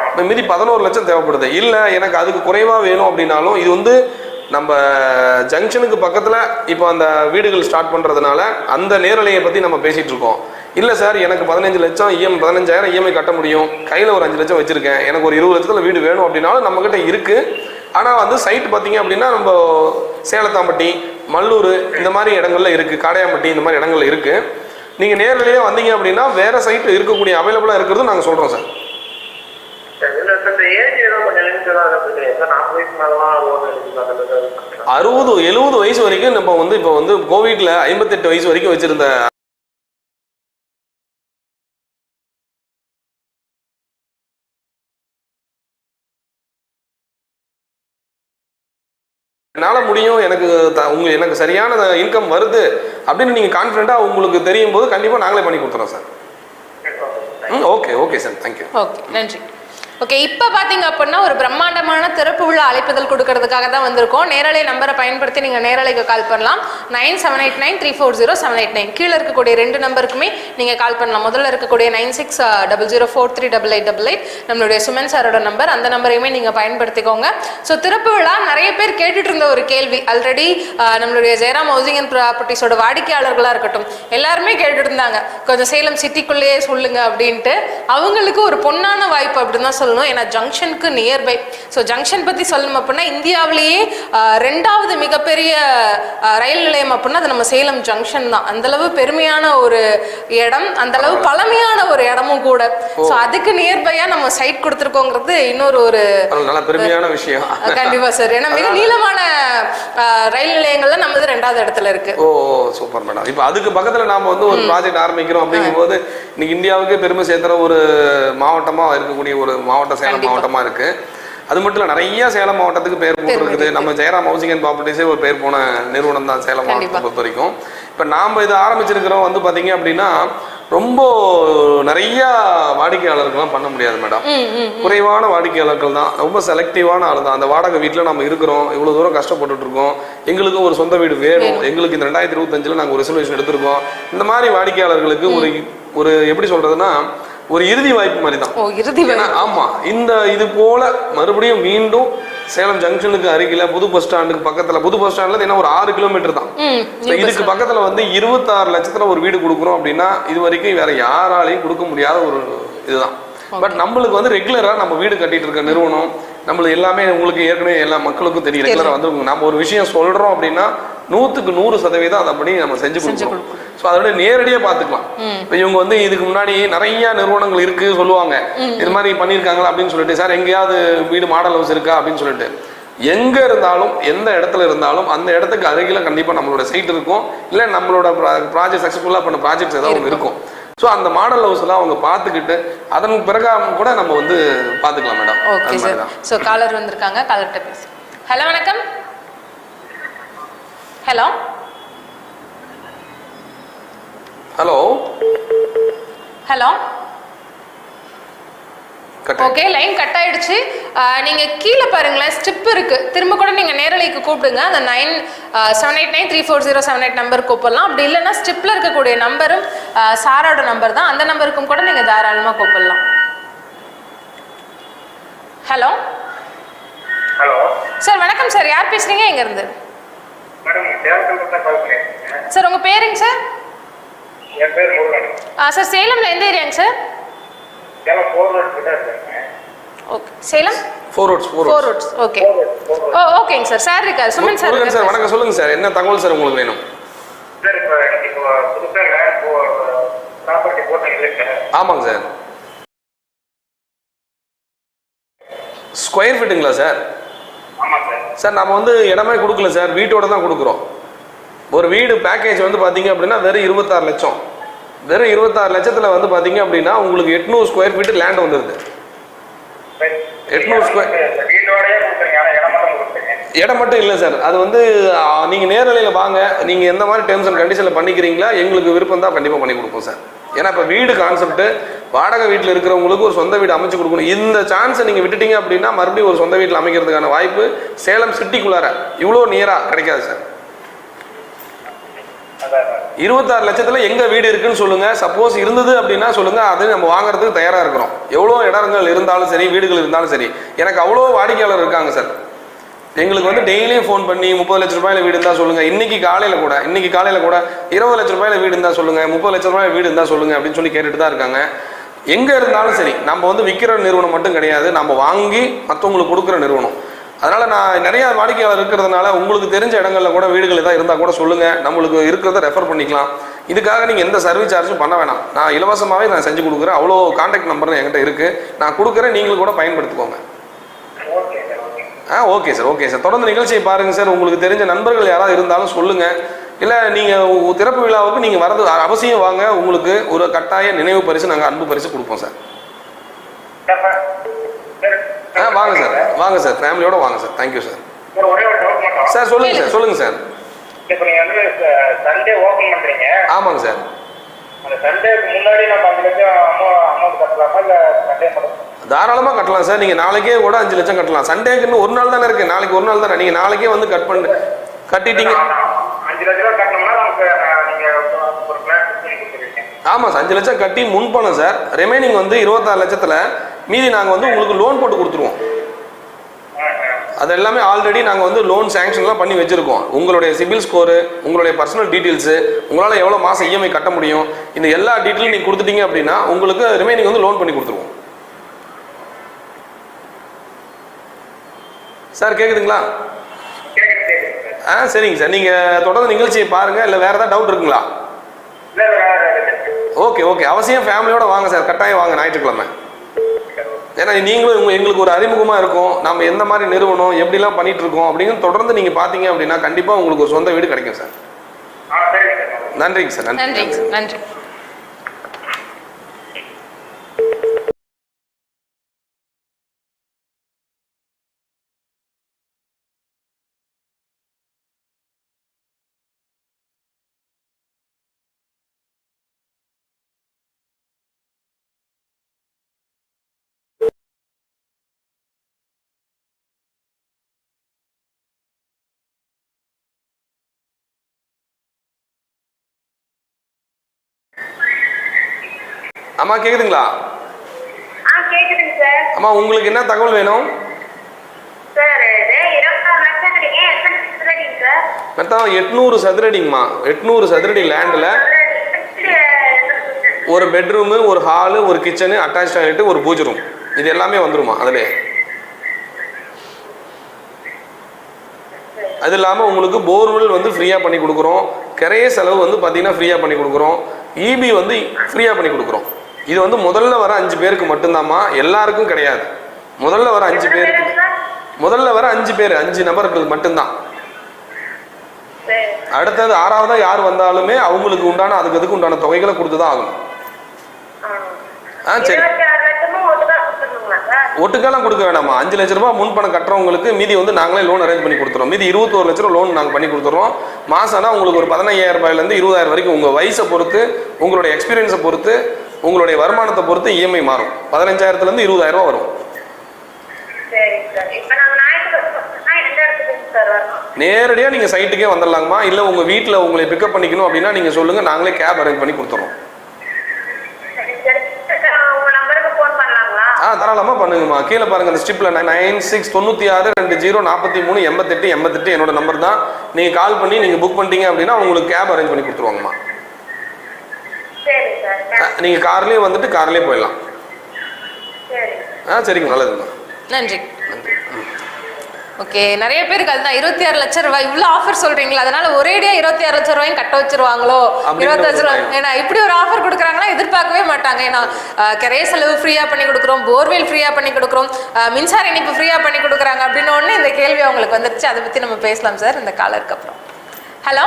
இப்போ மீதி 11 லட்சம் தேவைப்படுது. இல்லை எனக்கு அதுக்கு குறைவா வேணும் அப்படின்னாலும் இது வந்து நம்ம ஜங்ஷனுக்கு பக்கத்துல இப்போ அந்த வீடுகள் ஸ்டார்ட் பண்றதுனால அந்த நேரலையை பத்தி நம்ம பேசிட்டு இருக்கோம். இல்லை சார் எனக்கு 15 லட்சம் 15,000 இஎம்ஐ கட்ட முடியும், கையில் ஒரு 5 லட்சம் வச்சிருக்கேன், எனக்கு ஒரு 20 லட்சத்தில் வீடு வேணும் அப்படின்னாலும் நம்மக்கிட்ட இருக்கு. ஆனால் வந்து சைட் பார்த்தீங்க அப்படின்னா நம்ம சேலத்தாம்பட்டி, மல்லூர் இந்த மாதிரி இடங்கள்ல இருக்கு, காடையாம்பட்டி இந்த மாதிரி இடங்கள்ல இருக்கு. நீங்கள் நேரிலேயே வந்தீங்க அப்படின்னா வேற சைட் இருக்கக்கூடிய அவைலபிளாக இருக்கிறது நாங்கள் சொல்கிறோம் சார். 60-70 வயசு வரைக்கும் நம்ம வந்து இப்போ வந்து கோவிட்ல 58 வயசு வரைக்கும் வச்சிருந்த என்னால முடியும், எனக்கு சரியான இன்கம் வருது அப்படின்னு நீங்க கான்ஃபிடென்ட்டா உங்களுக்கு தெரியும் போது கண்டிப்பா நாங்களே பண்ணி கொடுத்துறோம் sir. Okay sir, thank you. Okay, நன்றி. ஓகே, இப்போ பார்த்தீங்க அப்படின்னா ஒரு பிரம்மாண்டமான திறப்பு விழா அழைப்புதல் கொடுக்கறதுக்காக தான் வந்திருக்கோம். நேரலை நம்பரை பயன்படுத்தி நீங்கள் நேரலைக்கு கால் பண்ணலாம். 9789340789. கீழே இருக்கக்கூடிய 2 நம்பருக்குமே நீங்கள் கால் பண்ணலாம். முதல்ல இருக்கக்கூடிய 9600438888 நம்மளுடைய சுமன் சாரோட நம்பர், அந்த நம்பரையுமே நீங்கள் பயன்படுத்திக்கோங்க. ஸோ திறப்பு விழா நிறைய பேர் கேட்டுட்டு இருந்த ஒரு கேள்வி. ஆல்ரெடி நம்மளுடைய ஜெயராம் ஹவுசிங் அண்ட் ப்ராப்பர்ட்டிஸோட வாடிக்கையாளர்களாக இருக்கட்டும் எல்லாருமே கேட்டுட்டு இருந்தாங்க, கொஞ்சம் சேலம் சிட்டிக்குள்ளேயே சொல்லுங்க அப்படின்ட்டு. அவங்களுக்கு ஒரு பொன்னான வாய்ப்பு அப்படின்னு தான் சொல்லணும். ஏன்னா ஜங்ஷனுக்கு நியர்பை. ஸோ ஜங்ஷன் பற்றி சொல்லணும் அப்படின்னா இந்தியாவிலேயே 2வது மிகப்பெரிய ரயில் நிலையம் அப்படின்னா அது நம்ம சேலம் ஜங்ஷன் தான். அந்தளவு பெருமையான ஒரு இடம், அந்தளவு பழமையான ஒரு இடமும் கூட. ஸோ அதுக்கு நியர்பையாக நம்ம சைட் கொடுத்துருக்கோங்கிறது இன்னொரு ஒரு நல்ல பெருமையான விஷயம். கண்டிப்பா சார். ஏன்னா மிக நீளமான ரயில் நிலையங்கள்ல நம்மது 2வது இடத்துல இருக்கு. ஓ சூப்பர் மேடம். இப்போ அதுக்கு பக்கத்தில் நாம வந்து ஒரு ப்ராஜெக்ட் ஆரம்பிக்கிறோம் அப்படிங்கும்போது இன்னைக்கு இந்தியாவுக்கு பெருமை சேர்த்துற ஒரு மாவட்டமா இருக்கக்கூடிய ஒரு மாவட்டம் சேலம் மாவட்டமா இருக்கு. அது மட்டும் இல்லை, நிறைய சேலம் மாவட்டத்துக்கு பேர் போட்டுருக்குது. நம்ம ஜெயராம் ஹவுசிங் அண்ட் ப்ராப்பர்ட்டிஸே ஒரு பேர் போன நிறுவனம் தான் சேலம் மாவட்டத்தை பொறுத்த வரைக்கும். இப்போ நாம் இதை ஆரம்பிச்சிருக்கிறோம் வந்து பார்த்தீங்க அப்படின்னா ரொம்ப நிறைய வாடிக்கையாளர்கள்லாம் பண்ண முடியாது மேடம். குறைவான வாடிக்கையாளர்கள் தான், ரொம்ப செலக்டிவான ஆள் தான். அந்த வாடகை வீட்டில் நம்ம இருக்கிறோம், இவ்வளோ தூரம் கஷ்டப்பட்டுட்டு இருக்கோம், எங்களுக்கு ஒரு சொந்த வீடு வேணும், எங்களுக்கு இந்த 2025 நாங்கள் ஒரு ரிசர்வேஷன் எடுத்திருக்கோம். இந்த மாதிரி வாடிக்கையாளர்களுக்கு ஒரு எப்படி சொல்றதுன்னா ஒரு இறுதி வாய்ப்பு மாதிரி தான். ஆமா, இது போல மறுபடியும் மீண்டும் சேலம் ஜங்ஷனுக்கு அருகில புது பஸ் ஸ்டாண்டுக்கு பக்கத்துல, புது பஸ் ஸ்டாண்ட்ல என்ன ஒரு 6 கிலோமீட்டர் தான். இதுக்கு பக்கத்துல வந்து 26 லட்சத்துல ஒரு வீடு கொடுக்குறோம் அப்படின்னா இது வரைக்கும் வேற யாராலையும் கொடுக்க முடியாத ஒரு இதுதான். பட் நம்மளுக்கு வந்து ரெகுலரா நம்ம வீடு கட்டிட்டு இருக்க நிறுவனம் நம்மளுக்கு எல்லாமே உங்களுக்கு ஏற்கனவே எல்லா மக்களுக்கும் தெரியும். ரெகுலரா வந்து நம்ம ஒரு விஷயம் சொல்றோம் அப்படின்னா 100க்கு 100% அதை அப்படி நம்ம செஞ்சு கொடுக்குறோம். ஸோ அதோட நேரடியாக பார்த்துக்கலாம். இப்போ இவங்க வந்து இதுக்கு முன்னாடி நிறைய நிறுவனங்கள் இருக்கு சொல்லுவாங்க, இது மாதிரி பண்ணியிருக்காங்களா அப்படின்னு சொல்லிட்டு, சார் எங்கேயாவது வீடு மாடல் ஹவுஸ் இருக்கா அப்படின்னு சொல்லிட்டு, எங்க இருந்தாலும் எந்த இடத்துல இருந்தாலும் அந்த இடத்துக்கு அருகில கண்டிப்பா நம்மளோட சைட் இருக்கும், இல்லை நம்மளோட ப்ராஜெக்ட் சக்ஸஸ்ஃபுல்லா பண்ண ப்ராஜெக்ட்ஸ் ஏதாவது இருக்கும். ஸோ அந்த மாடல் ஹவுஸ்லாம் அவங்க பார்த்துக்கிட்டு அதன் பிறகு கூட நம்ம வந்து பார்த்துக்கலாம் madam. Okay sir. So caller வந்திருக்காங்க, காலர்கிட்ட பேசு. ஹலோ, வணக்கம். Hello hello hello okay, line cut ஆயிடுச்சு. நீங்க கீழே பாருங்களேன், ஸ்டிப் இருக்கு. திரும்ப கூட நீங்க நேரலைக்கு கூப்பிடுங்க. அந்த 9789340789 நம்பர் கூப்பிடலாம். அப்படி இல்லைன்னா ஸ்டிப்ல இருக்கக்கூடிய நம்பரும் சாரோட நம்பர் தான், அந்த நம்பருக்கும் கூட நீங்க தாராளமா கூப்பிடலாம். ஹலோ ஹலோ சார், வணக்கம் சார். யார் பேசுறீங்க, எங்க இருந்து? சார் உங்க பேருங்க சார்? என் பேர் முருகன். சார் சேலம்ல எந்த ஏரியாங்க சார்? சேலம் 4 ரோட்ஸ் கிட்ட இருக்கேன். Okay, Salem 4 roads. ஓகே, ஓகேங்க சார். சார் இருக்காரு, சுமன் சார். முருகன் சார் வணக்கம், சொல்லுங்க சார், என்ன தகவல் சார் உங்களுக்கு வேணும்? சார் இப்போ புதுசா லேண்ட் ப்ராப்பர்ட்டி போட்டீங்க சார்? ஆமாங்க சார். ஸ்கொயர் ஃபீட்டுங்களா சார்? ஆமாம் சார். சார் நம்ம வந்து இடமே கொடுக்கல சார், வீட்டோட தான் கொடுக்குறோம். ஒரு வீடு பேக்கேஜ் வந்து பார்த்தீங்க அப்படின்னா வெறும் 26 லட்சம். வெறும் 26 லட்சத்தில் வந்து பார்த்தீங்க அப்படின்னா உங்களுக்கு 800 ஸ்கொயர் ஃபீட் லேண்ட் வந்துடுது. 800 ஸ்கொயர் இடம் மட்டும் இல்லை சார், அது வந்து நீங்கள் நேரலையில் வாங்க, நீங்கள் எந்த மாதிரி டேர்ம்ஸ் அண்ட் கண்டிஷனில் பண்ணிக்கிறீங்களா, எங்களுக்கு விருப்பம் தான் கண்டிப்பாக பண்ணி கொடுப்போம் சார். ஏன்னா இப்போ வீடு கான்செப்ட் வாடகை வீட்டில் இருக்கிறவங்களுக்கு ஒரு சொந்த வீடு அமைச்சு கொடுக்கணும். இந்த சான்ஸை நீங்கள் விட்டுட்டீங்க அப்படின்னா மறுபடியும் ஒரு சொந்த வீட்டில் அமைக்கிறதுக்கான வாய்ப்பு சேலம் சிட்டிக்குள்ளார இவ்வளோ நியராக கிடைக்காது சார். 26 லட்சத்துல எங்க வீடு இருக்குன்னு சொல்லுங்க. சப்போஸ் இருந்தது அப்படின்னா சொல்லுங்க, அது நம்ம வாங்குறதுக்கு தயாரா இருக்கிறோம். எவ்வளோ இடங்கள் இருந்தாலும் சரி, வீடுகள் இருந்தாலும் சரி. எனக்கு அவ்வளோ வாடிக்கையாளர் இருக்காங்க சார். எங்களுக்கு வந்து டெய்லியும் ஃபோன் பண்ணி 30 லட்ச ரூபாயில வீடு இருந்தால் சொல்லுங்க, இன்னைக்கு காலையில கூட 20 லட்ச ரூபாயில வீடு இருந்தால் சொல்லுங்க, 30 லட்ச ரூபாய் வீடு இருந்தால் சொல்லுங்க அப்படின்னு சொல்லி கேட்டுட்டு தான் இருக்காங்க. எங்க இருந்தாலும் சரி, நம்ம வந்து விற்கிற நிறுவனம் மட்டும் கிடையாது, நம்ம வாங்கி மற்றவங்களுக்கு கொடுக்குற நிறுவனம். அதனால நான் நிறைய வாடிக்கையாளர் இருக்கிறதுனால உங்களுக்கு தெரிஞ்ச இடங்கள்ல கூட வீடுகள் ஏதாவது இருந்தால் கூட சொல்லுங்க, நம்மளுக்கு இருக்கிறத ரெஃபர் பண்ணிக்கலாம். இதுக்காக நீங்க எந்த சர்வீஸ் சார்ஜும் பண்ண வேணாம், நான் இலவசமாகவே நான் செஞ்சு கொடுக்குறேன். அவ்வளோ கான்டாக்ட் நம்பர் என்கிட்ட இருக்கு, நான் கொடுக்குறேன், நீங்களும் கூட பயன்படுத்திக்கோங்க. Okay sir, okay sir. தொடர்ந்து நிகழ்ச்சியை பாருங்க சார். உங்களுக்கு தெரிஞ்ச நண்பர்கள் யாராவது இருந்தாலும் சொல்லுங்க. இல்லை நீங்கள் திறப்பு விழாவுக்கு நீங்கள் வரது அவசியம் வாங்க. உங்களுக்கு ஒரு கட்டாய நினைவு பரிசு, நாங்கள் அன்பு பரிசு கொடுப்போம் சார். வாங்க சார், வாங்க சார், ஃபேமிலியோட வாங்க சார். Thank you sir. சார் சொல்லுங்க சார், சொல்லுங்க சார். இப்போ நீங்க வந்து சண்டே ஓபன் பண்றீங்க. ஆமாங்க சார். அந்த சண்டேக்கு முன்னாடி நம்ம 5 லட்சம் அமௌண்ட் கட்டலாமா இல்ல சண்டே மட்டும்? தாராளமா கட்டலாம் சார். நீங்க நாளைக்கே கூட 5 லட்சம் கட்டலாம். சண்டேக்கு இன்னும் ஒரு நாள் தானே இருக்கு, நாளைக்கு ஒரு நாள் தானே. நீங்க நாளைக்கே வந்து கட்டிட்டீங்க. 5 லட்சம் ரூபாய் கட்டணும்னா நமக்கு நீங்க ஒரு பிளான் பண்ணி கொடுத்துருவீங்க. ஆமா சார், 5 லட்சம் கட்டி முன் பணம் சார். ரிமைனிங் வந்து 26 லட்சத்துல மீதி நாங்க வந்து உங்களுக்கு லோன் போட்டு கொடுத்துருவோம். அது எல்லாமே ஆல்ரெடி நாங்கள் வந்து லோன் சேங்ஷன்லாம் பண்ணி வச்சுருக்கோம். உங்களுடைய சிபில் ஸ்கோரு, உங்களுடைய பர்சனல் டீட்டெயில்ஸு, உங்களால் எவ்வளோ மாதம் இஎம்ஐ கட்ட முடியும், இந்த எல்லா டீட்டெயிலும் நீங்கள் கொடுத்துட்டீங்க அப்படின்னா உங்களுக்கு ரிமைனிங் வந்து லோன் பண்ணி கொடுத்துருவோம். சார் கேட்குதுங்களா? சரிங்க சார். நீங்கள் தொடர்ந்து நிகழ்ச்சியை பாருங்கள். இல்லை வேறு ஏதாவது டவுட் இருக்குங்களா? ஓகே ஓகே, அவசியம் ஃபேமிலியோட வாங்க சார், கட்டாயம் வாங்க ஞாயிற்றுக்கிழமை. ஏன்னா நீங்களும் எங்களுக்கு ஒரு அறிமுகமாக இருக்கும், நம்ம எந்த மாதிரி நிறுவனம் எப்படிலாம் பண்ணிட்டு இருக்கோம் அப்படின்னு தொடர்ந்து நீங்கள் பார்த்தீங்க அப்படின்னா கண்டிப்பாக உங்களுக்கு ஒரு சொந்த வீடு கிடைக்கும் சார். நன்றிங்க சார். நன்றி நன்றி. அம்மா கேக்குதுங்களா? கேக்குதுங்க சார். அம்மா உங்களுக்கு என்ன தகவல் வேணும்? சார் இது 26 லட்சம் நீங்க எத்தனை சதுரடிங்க சார்? மொத்தம் 800 சதுரடிங்கம்மா. 800 சதுரடி லேண்டில் ஒரு பெட்ரூமு, ஒரு ஹாலு, ஒரு கிச்சனு, அட்டாச் டாய்லெட்டு, ஒரு பூஜை ரூம், இது எல்லாமே வந்துருமா அதிலே. அது இல்லாமல் உங்களுக்கு போர்வெல் வந்து ஃப்ரீயாக பண்ணி கொடுக்குறோம். கரைய செலவு வந்து பார்த்தீங்கன்னா ஃப்ரீயாக பண்ணி கொடுக்குறோம். இபி வந்து ஃப்ரீயாக பண்ணி கொடுக்குறோம். இது வந்து முதல்ல வர 5 பேருக்கு மட்டும்தாம்மா, எல்லாருக்கும் கிடையாது. முதல்ல வர 5 பேருக்கு, முதல்ல வர 5 பேர், 5 நபர்களுக்கு மட்டும்தான். அடுத்தது 6வதா யார் வந்தாலுமே அவங்களுக்கு உண்டான அதுக்கு உண்டான தொகைகளை கொடுத்து தான் ஆகணும். சரி, ஒட்டுக்கெல்லாம் கொடுக்க வேணாமா. 5 லட்ச ரூபாய் முன்பணம் கட்டுறவங்களுக்கு மீதி வந்து நாங்களே லோன் அரேஞ்ச் பண்ணி கொடுத்துறோம். மீதி 21 லட்ச ரூபா லோன் நாங்கள் பண்ணி கொடுத்துறோம். மாசம்னா உங்களுக்கு ஒரு 15,000 ரூபாயிலேருந்து 20,000 வரைக்கும் உங்கள் வயசை பொறுத்து, உங்களுடைய எக்ஸ்பீரியன்ஸை பொறுத்து, உங்களுடைய வருமானத்தை பொறுத்து இஎம்ஐ மாறும். 15,000லேருந்து 20,000 ரூபா வரும். நேரடியாக நீங்கள் சைட்டுக்கே வந்துடலாங்கம்மா. இல்லை உங்கள் வீட்டில் உங்களை பிக்கப் பண்ணிக்கணும் அப்படின்னா நீங்கள் சொல்லுங்கள், நாங்களே கேப் அரேஞ்ச் பண்ணி கொடுத்துறோம். தாராளமாக பண்ணுங்கம்மா. கீழே பாருங்க அந்த ஸ்ட்ரிப்ல 969620438888 என்னோட நம்பர் தான். நீங்கள் கால் பண்ணி நீங்கள் புக் பண்ணிட்டீங்க அப்படின்னா உங்களுக்கு கேப் அரேஞ்ச் பண்ணி கொடுத்துருவாங்கம்மா. நீங்கள் கார்லேயே வந்துட்டு கார்லேயே போயிடலாம். சரிங்க, நல்லதுங்கம்மா. நன்றி. ஓகே, நிறைய பேருக்கு அதுதான் 26 லட்சம் ரூபாய் இவ்வளோ ஆஃபர் சொல்றீங்களா, அதனால ஒரேடியா 26 லட்சம் ரூபாயும் கட்ட வச்சிருவாங்களோ, 20 லட்சம் ரூபாய். ஏன்னா இப்படி ஒரு ஆஃபர் கொடுக்குறாங்கன்னா எதிர்பார்க்கவே மாட்டாங்க. ஏன்னா கரைய செலவு ஃப்ரீயா பண்ணி கொடுக்குறோம், போர்வெல் ஃப்ரீயா பண்ணி கொடுக்குறோம், மின்சார இணைப்பு ஃப்ரீயா பண்ணி கொடுக்குறாங்க அப்படின்னு ஒன்று இந்த கேள்வி அவங்களுக்கு வந்துருச்சு. அதை பத்தி நம்ம பேசலாம் சார் இந்த காலருக்கு அப்புறம். ஹலோ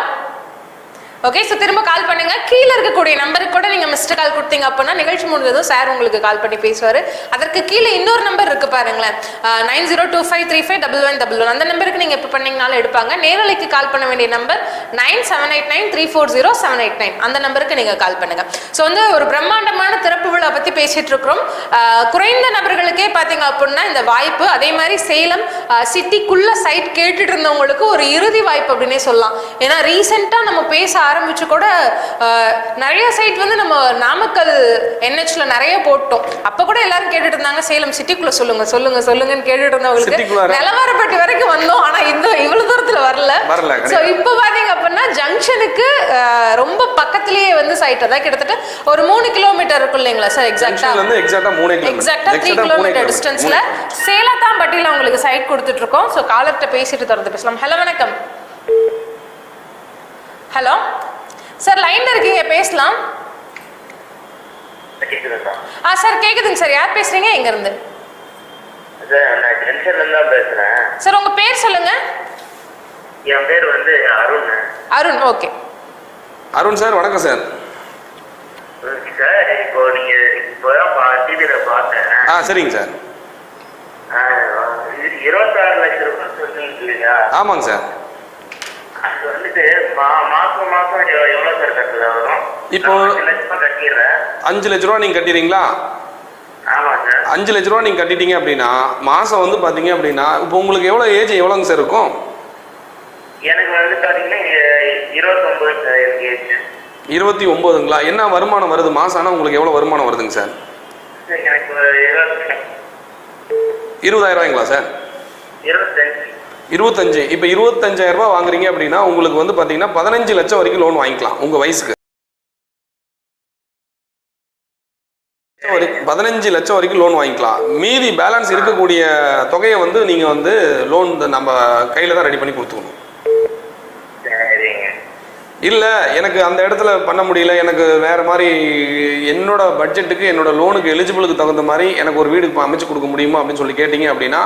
ஓகே, ஸோ திரும்ப கால் பண்ணுங்க. கீழே இருக்கக்கூடிய நம்பருக்கு கூட நீங்க மிஸ்டு கால் கொடுத்தீங்க அப்படின்னா நிகழ்ச்சி முடிஞ்சதும் சார் உங்களுக்கு கால் பண்ணி பேசுவாரு. அதற்கு கீழே இன்னொரு நம்பர் இருக்கு பாருங்களேன், 9025351111. அந்த நம்பருக்கு நீங்க இப்போ பண்ணீங்கனாலும் எடுப்பாங்க. நேரலைக்கு கால் பண்ண வேண்டிய நம்பர் 9789340789. அந்த நம்பருக்கு நீங்க கால் பண்ணுங்க. ஸோ வந்து ஒரு பிரம்மாண்டமான திறப்பு விழா பத்தி பேசிட்டு இருக்கிறோம். குறைந்த நபர்களுக்கே பாத்தீங்க அப்படின்னா இந்த வாய்ப்பு, அதே மாதிரி சேலம் சிட்டிக்குள்ள சைட் கேட்டுட்டு இருந்தவங்களுக்கு ஒரு இறுதி வாய்ப்பு அப்படின்னே சொல்லலாம். ஏன்னா ரீசெண்டா நம்ம பேச ஆரம்பிச்சு கூட நிறைய சைட் வந்து நம்ம நாமக்கல் NHல நிறைய போட்டோம். அப்ப கூட எல்லாரும் கேட்டுட்டு இருந்தாங்க சேலம் சிட்டிக்குள்ள சொல்லுங்க சொல்லுங்க சொல்லுங்கன்னு கேட்டுட்டு இருந்தவங்களுக்கு நிலவரப்பட்டி வரைக்கும் வந்தோம். ஆனா இவ்வளவு தூரத்துல வரல. ஸோ இப்போ பாத்தீங்க அப்படின்னா ஜங்ஷனுக்கு ரொம்ப பக்கத்திலேயே வந்து சைட் அதான் கிட்டத்தட்ட ஒரு 3 கிலோமீட்டர் இருக்கும் இல்லைங்களா சார்? எக்ஸாக்டா 3 கிலோமீட்டர் டிஸ்டன்ஸ்ல சேலத்தாம்பட்டியில உங்களுக்கு சைட் கொடுத்துட்டு இருக்கோம். ஸோ காலர்கிட்ட பேசிட்டு தொடர்ந்து பேசலாம். ஹலோ, வணக்கம். ஹலோ சார், லைன்ல இருக்கீங்க, பேசலாம். சார் கேக்குதுங்க சார். யார் பேசுறீங்க, எங்க இருந்து? சார் உங்க பேர் சொல்லுங்க. என் பேர் வந்து அருண். அருண், ஓகே. அருண் சார், வணக்கம் சார். சார் இப்போ நீங்க டிவியில பார்த்தேன். சரிங்க சார். 26 லட்சம் ரூபாய் சொன்னீங்க இல்லையா? ஆமாங்க சார். அது வந்துட்டு மாசம் மாசம் எவ்வளவு சார் கட்டுதா வரும்? இப்போ 5 லட்சம் கட்டிடுறேன். 5 லட்ச ரூபா நீங்க கட்டிடுறீங்களா? ஆமா சார். 5 லட்ச ரூபா நீங்க கட்டிட்டீங்க அப்படின்னா மாசம் வந்து பாத்தீங்க அப்படின்னா இப்போ உங்களுக்கு எவ்வளவு ஏஜ் எவ்வளவுங்க சார் இருக்கும்? எனக்கு வந்து பாத்தீங்கன்னா 29 சார் ஏஜ். 29ங்களா? என்ன வருமானம் வருது மாசம்? ஆனா உங்களுக்கு எவ்வளவு வருமானம் வருதுங்க சார்? எனக்கு 20,000 ரூபாய்ங்களா சார்? 25. இப்போ 25,000 ரூபாய் வாங்குறீங்க அப்படின்னா உங்களுக்கு வந்து பாத்தீங்கன்னா 15 லட்சம் வரைக்கும் லோன் வாங்கிக்கலாம் உங்க வயசுக்கு. 15 லட்சம் வரைக்கும் லோன் வாங்கிக்கலாம். மீதி பேலன்ஸ் இருக்கக்கூடிய தொகையை வந்து நீங்க வந்து லோன் நம்ம கையில தான் ரெடி பண்ணி கொடுத்துக்கணும். இல்ல எனக்கு அந்த இடத்துல பண்ண முடியல, எனக்கு வேற மாதிரி என்னோட பட்ஜெட்டுக்கு என்னோட லோனுக்கு எலிஜிபிளுக்கு தகுந்த மாதிரி எனக்கு ஒரு வீடு அமைச்சு கொடுக்க முடியுமா அப்படின்னு சொல்லி கேட்டீங்க அப்படின்னா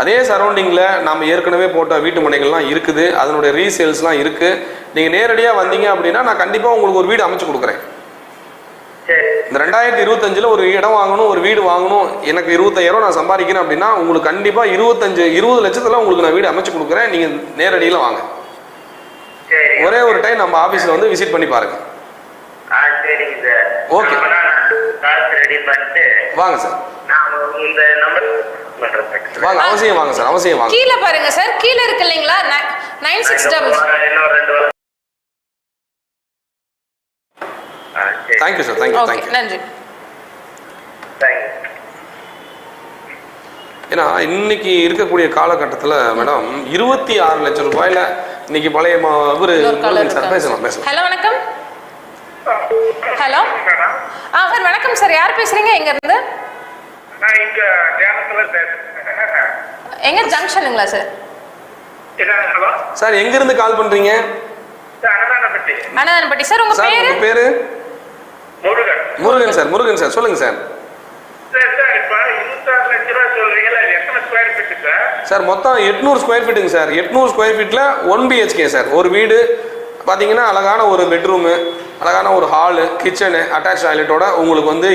அதே சரௌண்டிங்கில் நம்ம ஏற்கனவே போட்ட வீட்டு மனைகள்லாம் இருக்குது, அதனுடைய ரீசேல்ஸ்லாம் இருக்குது. நீங்கள் நேரடியாக வந்தீங்க அப்படின்னா நான் கண்டிப்பாக உங்களுக்கு ஒரு வீடு அமைச்சு கொடுக்குறேன். இந்த 2025 ஒரு இடம் வாங்கணும், ஒரு வீடு வாங்கணும், எனக்கு 25,000 நான் சம்பாதிக்கிறேன் அப்படின்னா உங்களுக்கு கண்டிப்பாக 20 லட்சத்தில் உங்களுக்கு நான் வீடு அமைச்சு கொடுக்குறேன். நீங்கள் நேரடியில் வாங்க. ஒரே ஒரு டைம் நம்ம ஆஃபீஸில் வந்து விசிட் பண்ணி பாருங்க. ஓகே, வாங்க சார். வாங்க, அவசியம் வாங்க சார், அவசியம் வாங்க. கீழே பாருங்க சார், கீழே இருக்கு இல்லைங்களா 9600. Thank you sir, thank you. நன்றி. ஏன்னா இன்னைக்கு இருக்கக்கூடிய காலகட்டத்தில் மேடம் 26 லட்சம் ரூபாயில இன்னைக்கு பழைய சார் பேசலாம். ஹலோ, வணக்கம். ஹலோ, சார் வணக்கம் சார். யார் பேசுறீங்க, எங்க இருந்து? எங்க ஜங்ஷனுங்களா சார்? சார் எங்க இருந்து கால் பண்றீங்க? அனதானப்பட்டி. சார் உங்க பேரு? முருகன் சார். முருகன் சார், சொல்லுங்க சார். சார் மொத்தம் 800 ஸ்கொயர் ஃபீட்டுங்க சார். 800 ஸ்கொயர் ஃபீட்டில் 1 BHK சார். ஒரு வீடு பார்த்தீங்கன்னா அழகான ஒரு பெட்ரூமு, அழகான ஒரு ஹாலு, கிச்சனு, அட்டாச் டாய்லெட்டோட உங்களுக்கு வந்து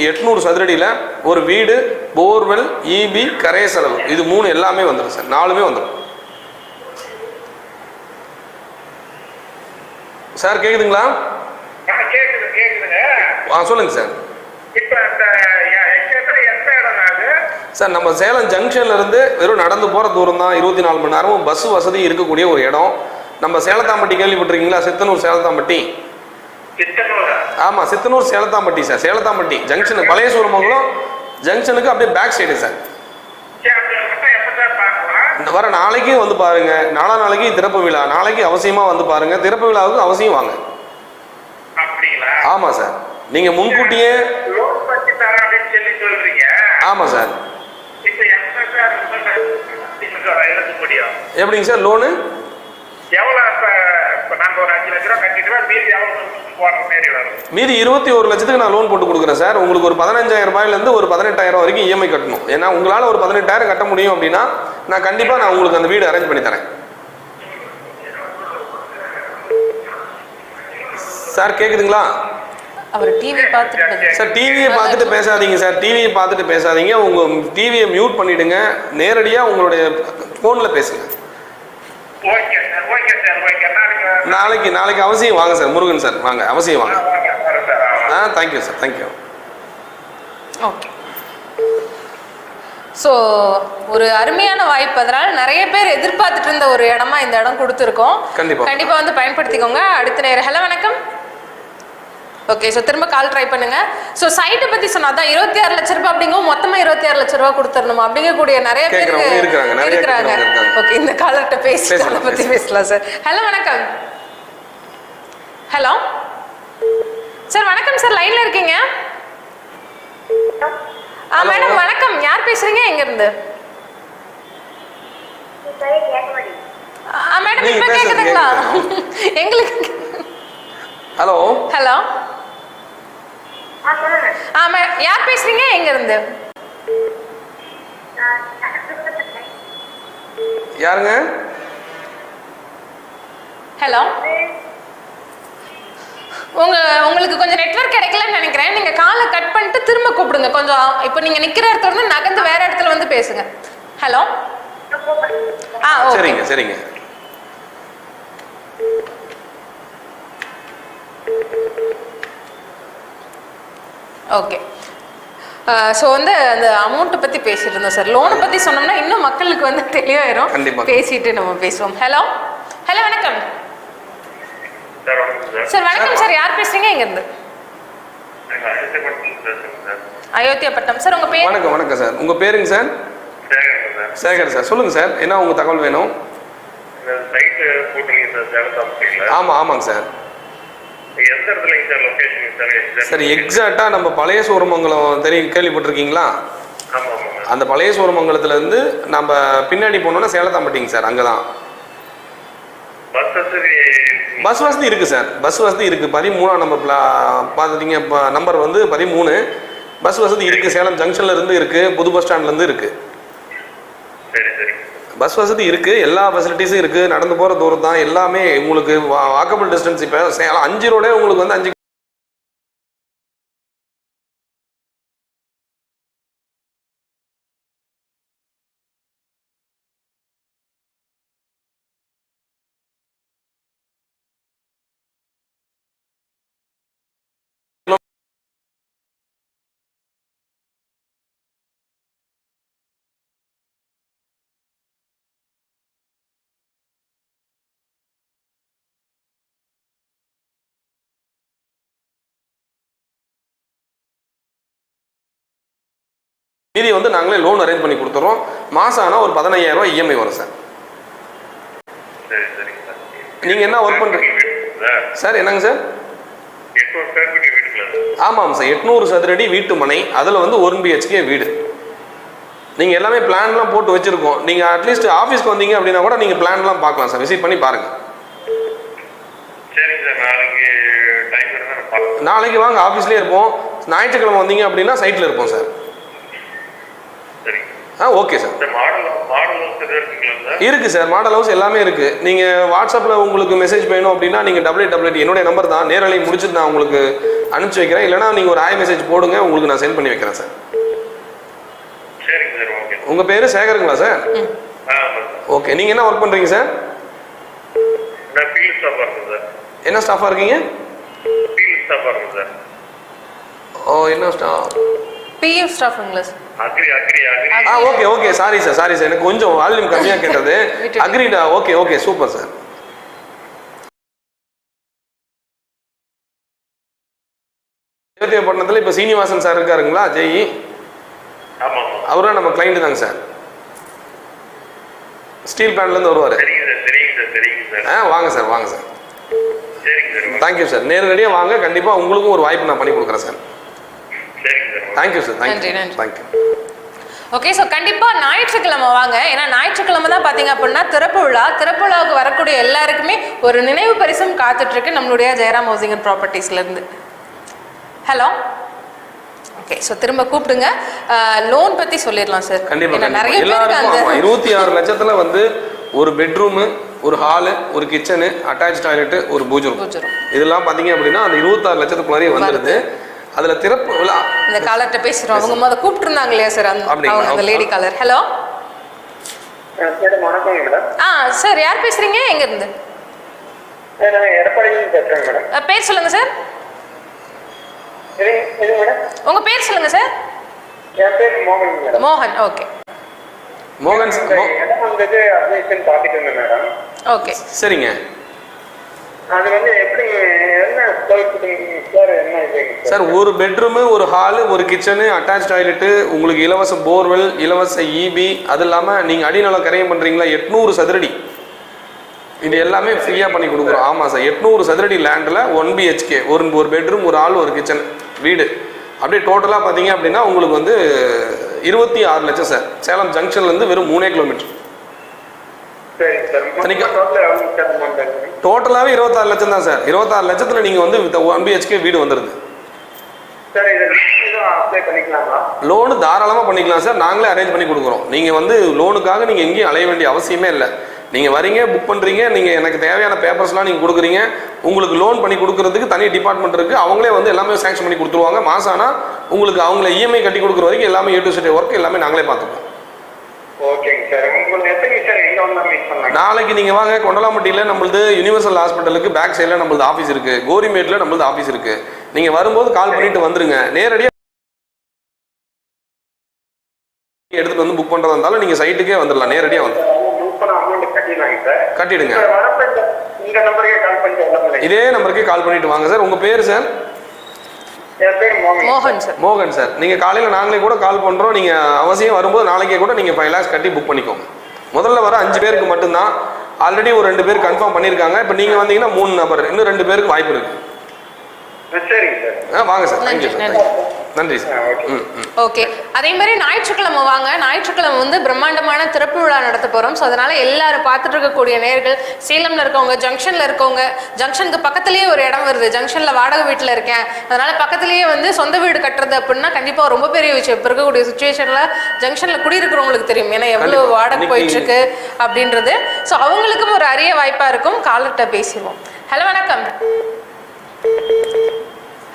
800 சதுரடியில் ஒரு வீடு, போர்வெல், EB, கரை செலவு, இது 3 எல்லாமே வந்துடும் சார். 4மே வந்துடும் சார். கேக்குதுங்களா? சொல்லுங்க சார். சார் நம்ம சேலம் ஜங்ஷன்ல இருந்து வெறும் நடந்து போற தூரம் தான், 24 மணி நேரமும் பஸ் வசதி இருக்கக்கூடிய ஒரு இடம். நம்ம சேலத்தாம்பட்டி கேள்விப்பட்டிருக்கீங்களா? சித்தனூர் சேலத்தாம்பட்டி. ஆமா, சித்தனூர் சேலத்தாம்பட்டி சார். சேலத்தாம்பட்டி ஜங்ஷன் பழைய சூரமங்கலம் ஜங்ஷனுக்கு அப்படியே பேக் சைடு சார். வர நாளைக்கு வந்து பாருங்க. நாளைக்கு திறப்பு விழா, நாளைக்கு அவசியமா வந்து பாருங்க. திறப்பு விழாவுக்கு அவசியம் வாங்க. ஆமா சார், நீங்க முன்கூட்டியே. ஆமா சார். எப்படிங்க சார் லோனு? மீதி 21 லட்சத்துக்கு நான் லோன் போட்டு கொடுக்குறேன் சார். உங்களுக்கு ஒரு 15,000 ரூபாயிலேருந்து ஒரு 18,000 வரைக்கும் EMI கட்டணும். ஏன்னா உங்களால் ஒரு 18,000 கட்ட முடியும் அப்படின்னா நான் கண்டிப்பாக நான் உங்களுக்கு அந்த வீடு அரேஞ்ச் பண்ணி தரேன். சார் கேக்குதுங்களா? அவர் டிவி பார்த்துட்டு சார் டிவியை பார்த்துட்டு பேசாதீங்க சார், டிவியை பார்த்துட்டு பேசாதீங்க. உங்க டிவியை மியூட் பண்ணிடுங்க, நேரடியா உங்களுடைய போன்ல பேசுங்க. Okay sir, okay sir, okay. நாளைக்கு அவசியம் வாங்க சார், முருகன் சார் வாங்க, அவசியம் வாங்க. Thank you sir, thank you. Okay. So ஒரு அருமையான வாய்ப்பு, அதனால நிறைய பேர் எதிர்பார்த்துட்டு இருந்த ஒரு இடமா இந்த இடம் கொடுத்துருக்கோம். கண்டிப்பா வந்து பயன்படுத்திக்கோங்க. அடுத்த நேரம். ஹலோ வணக்கம். ஓகே, ஸோ திரும்ப கால் ட்ரை பண்ணுங்க. ஸோ சைட்டை பத்தி சொன்னாதான் 26 லட்ச ரூபாய் அப்படிங்கும், மொத்தமா 26 லட்ச ரூபாய் கொடுத்துடணுமா அப்படிங்கக்கூடிய நிறைய பேர் இருக்கிறாங்க. ஓகே, இந்த காலர்கிட்ட பேசி அதை பத்தி பேசலாம் சார். ஹலோ வணக்கம். ஹலோ சார், வணக்கம் சார், லைன்ல இருக்கீங்க? மேடம் வணக்கம், யார் பேசுறீங்க, எங்க இருந்து? மேடம் இப்ப கேக்குதுங்களா? எங்களுக்கு ஹலோ ஹலோ யார் பேசுறீங்க, எங்க இருந்து? யாருங்க? ஹலோ, உங்களுக்கு கொஞ்சம் நெட்வொர்க் கிடைக்கலன்னு நினைக்கிறேன். நீங்க காலை கட் பண்ணிட்டு திரும்ப கூப்பிடுங்க. கொஞ்சம் இப்போ நீங்க நிக்கிற இடத்துல இருந்து நகர்ந்து வேற இடத்துல வந்து பேசுங்க. ஹலோ. சரிங்க சரிங்க. ஓகே. ஸோ வந்து அந்த அமௌண்ட்டை பற்றி பேசிட்டு இருந்தோம் சார். லோனை பற்றி சொன்னோம்னா இன்னும் மக்களுக்கு வந்து தெளிவாயிரும். பேசிட்டு நம்ம பேசுவோம். ஹலோ ஹலோ வணக்கம் சார். வணக்கம் சார், யார் பேசுறீங்க, எங்க இருந்து? அயோத்தியாப்பட்டினம் சார். உங்க பேர்? வணக்கம் வணக்கம் சார், உங்க பேருங்க சார்? சேகர் சார். சொல்லுங்க சார், என்ன உங்க தகவல் வேணும்? ஆமா ஆமாங்க சார். சார் எக்ஸாக்டா நம்ம பழைய சோரமங்கலம் கேள்விப்பட்டிருக்கீங்களா? அந்த பழைய சோரமங்கலத்துல இருந்து நம்ம பின்னாடி போனோம்னா சேலத்தாம்பட்டிங்க சார், அங்கதான். பஸ் வசதி இருக்கு சார், பஸ் வசதி இருக்கு. 13 நம்ம பார்த்துட்டீங்க, நம்பர் வந்து 13. பஸ் வசதி இருக்கு, சேலம் ஜங்ஷன்ல இருந்து இருக்கு, புது பஸ் ஸ்டாண்ட்ல இருந்து இருக்கு. பஸ் வசதி இருக்கு, எல்லா ஃபெசிலிட்டிஸும் இருக்கு. நடந்து போற தூரம் தான் எல்லாமே உங்களுக்கு, வாக்கபிள் டிஸ்டன்ஸ். இப்போ சேலம் 5 ரோடே உங்களுக்கு வந்து 5 மீதி வந்து நாங்களே லோன் அரேஞ்ச் பண்ணி கொடுத்துறோம். மாசம் ஆனால் ஒரு 15,000 ரூபாய் இஎம்ஐ வரும் சார். நீங்க என்ன ஒர்க் பண்றீங்க சார்? என்னங்க சார்? ஆமாம் சார், 800 சதுரடி வீட்டு மனை, அதில் வந்து 1 BHK வீடு. நீங்க எல்லாமே பிளான்லாம் போட்டு வச்சிருக்கோம். நீங்க அட்லீஸ்ட் ஆஃபீஸ்க்கு வந்தீங்க அப்படின்னா கூட நீங்க பிளான்லாம் பார்க்கலாம் சார், விசிட் பண்ணி பாருங்க. நாளைக்கு வாங்க, ஆஃபீஸ்லேயே இருப்போம். ஞாயிற்றுக்கிழமை வந்தீங்க அப்படின்னா சைட்டில் இருப்போம் சார். Okay sir. இருக்கு சார், மாடல் ஹவுஸ் எல்லாமே இருக்கு. நீங்க வாட்ஸ்அப்ல உங்களுக்கு மெசேஜ் வேணும் அப்படின்னா நீங்க www என்னுடைய நம்பர் தான், நேரலை முடிச்சுட்டு நான் உங்களுக்கு அனுப்பிச்சு வைக்கிறேன். இல்லைனா நீங்க ஒரு ஹாய் மெசேஜ் போடுங்க, உங்களுக்கு நான் சென்ட் பண்ணி வைக்கிறேன் சார். உங்க பேரு சேகருங்களா சார்? ஓகே. நீங்க என்ன ஒர்க் பண்றீங்க சார்? என்ன ஸ்டாஃபா இருக்கீங்க? ஓ, என்ன ஸ்டாஃப்? பிஎஃப் ஸ்டாஃப்ங்களா sir? Okay okay, sorry sir, sorry sir, எனக்கு கொஞ்சம் வால்யூம் கம்மியாக கேட்டது. அக்ரிடா? Okay okay, super sir. அயோத்தியாப்பட்டினத்தில் இப்போ சீனிவாசன் சார் இருக்காருங்களா, ஜெய்? அவரா நம்ம கிளைண்ட் தாங்க சார். ஸ்டீல் பிளான்ட்லேருந்து வருவார். வாங்க சார், வாங்க சார். தேங்க்யூ சார், நேரடியாக வாங்க, கண்டிப்பாக உங்களுக்கும் ஒரு வாய்ப்பு நான் பண்ணி கொடுக்குறேன் sir. Thank you sir, thank you thank you. Okay, so கண்டிப்பாக ஞாயிற்றுக்கிழமை வாங்க. ஏன்னா ஞாயிற்றுக்கிழமை தான் பார்த்தீங்க அப்படின்னா திறப்பு விழா. திறப்பு விழாவுக்கு வரக்கூடிய எல்லாருக்குமே ஒரு நினைவு பரிசும் காத்துட்ருக்கு நம்மளுடைய ஜெயராம் ஹவுசிங் அண்ட் ப்ராப்பர்ட்டிஸ்லேருந்து. ஹலோ. ஓகே, ஸோ திரும்ப கூப்பிடுங்க. லோன் பற்றி சொல்லிடலாம் சார். கண்டிப்பாக நிறைய பேருக்கு அந்த 26 லட்சத்தில் வந்து ஒரு பெட்ரூமு, ஒரு ஹாலு, ஒரு கிச்சனு, அட்டாச் டாய்லெட்டு, ஒரு பூஜை ரூம். இதெல்லாம் பார்த்தீங்க அப்படின்னா அந்த 26 லட்சத்துக்குள்ளாரே வந்துடுது. அதுல திறப்பு விழா. இந்த காலர்ட்ட பேசுறோம். அவங்க முத கூப்பிட்டு இருந்தாங்க இல்லையா சார், அந்த லேடி காலர். ஹலோ மேடம், வணக்கம் மேடம். சார் யார் பேசுறீங்க, எங்க இருந்து? நான் எடப்பாடியிலிருந்து பேசுறேன் மேடம். பேர் சொல்லுங்க சார். இது மேடம், உங்க பேர் சொல்லுங்க சார். என் பேர் மோகன் மேடம். மோகன். ஓகே மோகன் இடம் வந்தது அட்மிஷன் பார்த்துட்டு இருந்தேன் மேடம். ஓகே சரிங்க. அது வந்து எப்படி என்ன என்ன இது சார், ஒரு பெட்ரூமு, ஒரு ஹாலு, ஒரு கிச்சனு, அட்டாச் டாய்லெட்டு, உங்களுக்கு இலவச போர்வெல், இலவச இபி, அது இல்லாமல் நீங்கள் அடிநிலம் கரையம் பண்ணுறீங்களா 800 சதுரடி, இது எல்லாமே ஃப்ரீயாக பண்ணி கொடுக்குறோம். ஆமாம் சார், 800 சதுரடி லேண்டில் 1 BHK, ஒரு பெட்ரூம், ஒரு ஹால், ஒரு கிச்சன் வீடு, அப்படியே டோட்டலாக பார்த்தீங்க அப்படின்னா உங்களுக்கு வந்து 26 லட்சம் சார். சேலம் ஜங்ஷன்லேருந்து வெறும் 3 கிலோமீட்டர். டோட்டலாகவே 26 லட்சம் தான் சார். 26 லட்சத்தில் நீங்கள் வந்து 1 BHK வீடு வந்துடுது. லோனு தாராளமாக பண்ணிக்கலாம் சார், நாங்களே அரேஞ்ச் பண்ணி கொடுக்குறோம். நீங்கள் வந்து லோனுக்காக நீங்கள் எங்கேயும் அலைய வேண்டிய அவசியமே இல்லை. நீங்கள் வரீங்க, புக் பண்ணுறீங்க, நீங்கள் எனக்கு தேவையான பேப்பர்ஸ்லாம் நீங்கள் கொடுக்குறீங்க, உங்களுக்கு லோன் பண்ணி கொடுக்குறதுக்கு தனி டிபார்ட்மெண்ட் இருக்குது. அவங்களே வந்து எல்லாமே சேங்ஷன் பண்ணி கொடுத்துருவாங்க. மாதம் ஆனால் உங்களுக்கு அவங்கள இஎம்ஐ கட்டி கொடுக்குற வரைக்கும் எல்லாமே A to Z ஒர்க் எல்லாமே நாங்களே பார்த்துப்போம். நாளைக்கு நீங்கள் வாங்க, கொண்டலாம்பட்டியில் நம்மளது யூனிவர்சல் ஹாஸ்பிட்டலுக்கு பேக் சைடில் நம்மளது ஆஃபீஸ் இருக்குது, கோரிமேட்டில் நம்மளது ஆஃபீஸ் இருக்குது. நீங்கள் வரும்போது கால் பண்ணிட்டு வந்துருங்க. நேரடியாக எடுத்துகிட்டு வந்து புக் பண்ணுறதா இருந்தாலும் நீங்கள் சைட்டுக்கே வந்துடலாம், நேரடியாக வந்து கட்டிடுங்க. இதே நம்பருக்கே கால் பண்ணிட்டு வாங்க சார். உங்கள் பேர் சார்? மோகன் சார். மோகன் சார், நீங்கள் காலையில் நாங்களே கூட கால் பண்ணுறோம். நீங்கள் அவசியம் வரும்போது நாளைக்கே கூட நீங்கள் 5 lakhs கட்டி புக் பண்ணிக்கோங்க. முதல்ல வர 5 பேருக்கு மட்டும்தான். ஆல்ரெடி ஒரு 2 பேர் கன்ஃபார்ம் பண்ணியிருக்காங்க. இப்போ நீங்கள் வந்தீங்கன்னா 3 நபர், இன்னும் 2 பேருக்கு வாய்ப்பு இருக்குது. வாங்க சார். Thank you sir. நன்றி சார். ஓகே, அதே மாதிரி ஞாயிற்றுக்கிழமை வாங்க. ஞாயிற்றுக்கிழமை வந்து பிரம்மாண்டமான திறப்பு விழா நடத்த போகிறோம். ஸோ அதனால் எல்லாரும் பார்த்துட்டு இருக்கக்கூடிய நேயர்கள், சேலமில் இருக்கவங்க, ஜங்ஷனில் இருக்கவங்க, ஜங்ஷனுக்கு பக்கத்துலேயே ஒரு இடம் வருது, ஜங்ஷனில் வாடகை வீட்டில் இருக்கேன், அதனால் பக்கத்துலேயே வந்து சொந்த வீடு கட்டுறது அப்படின்னா கண்டிப்பாக ரொம்ப பெரிய விஷயம். இப்போ இருக்கக்கூடிய சுச்சுவேஷனில் ஜங்ஷனில் குடியிருக்கிறவங்களுக்கு தெரியும், ஏன்னா எவ்வளோ வாடகை போயிட்டுருக்கு அப்படின்றது. ஸோ அவங்களுக்கும் ஒரு அரிய வாய்ப்பாக இருக்கும். காலர்கிட்ட பேசிடுவோம். ஹலோ வணக்கம்.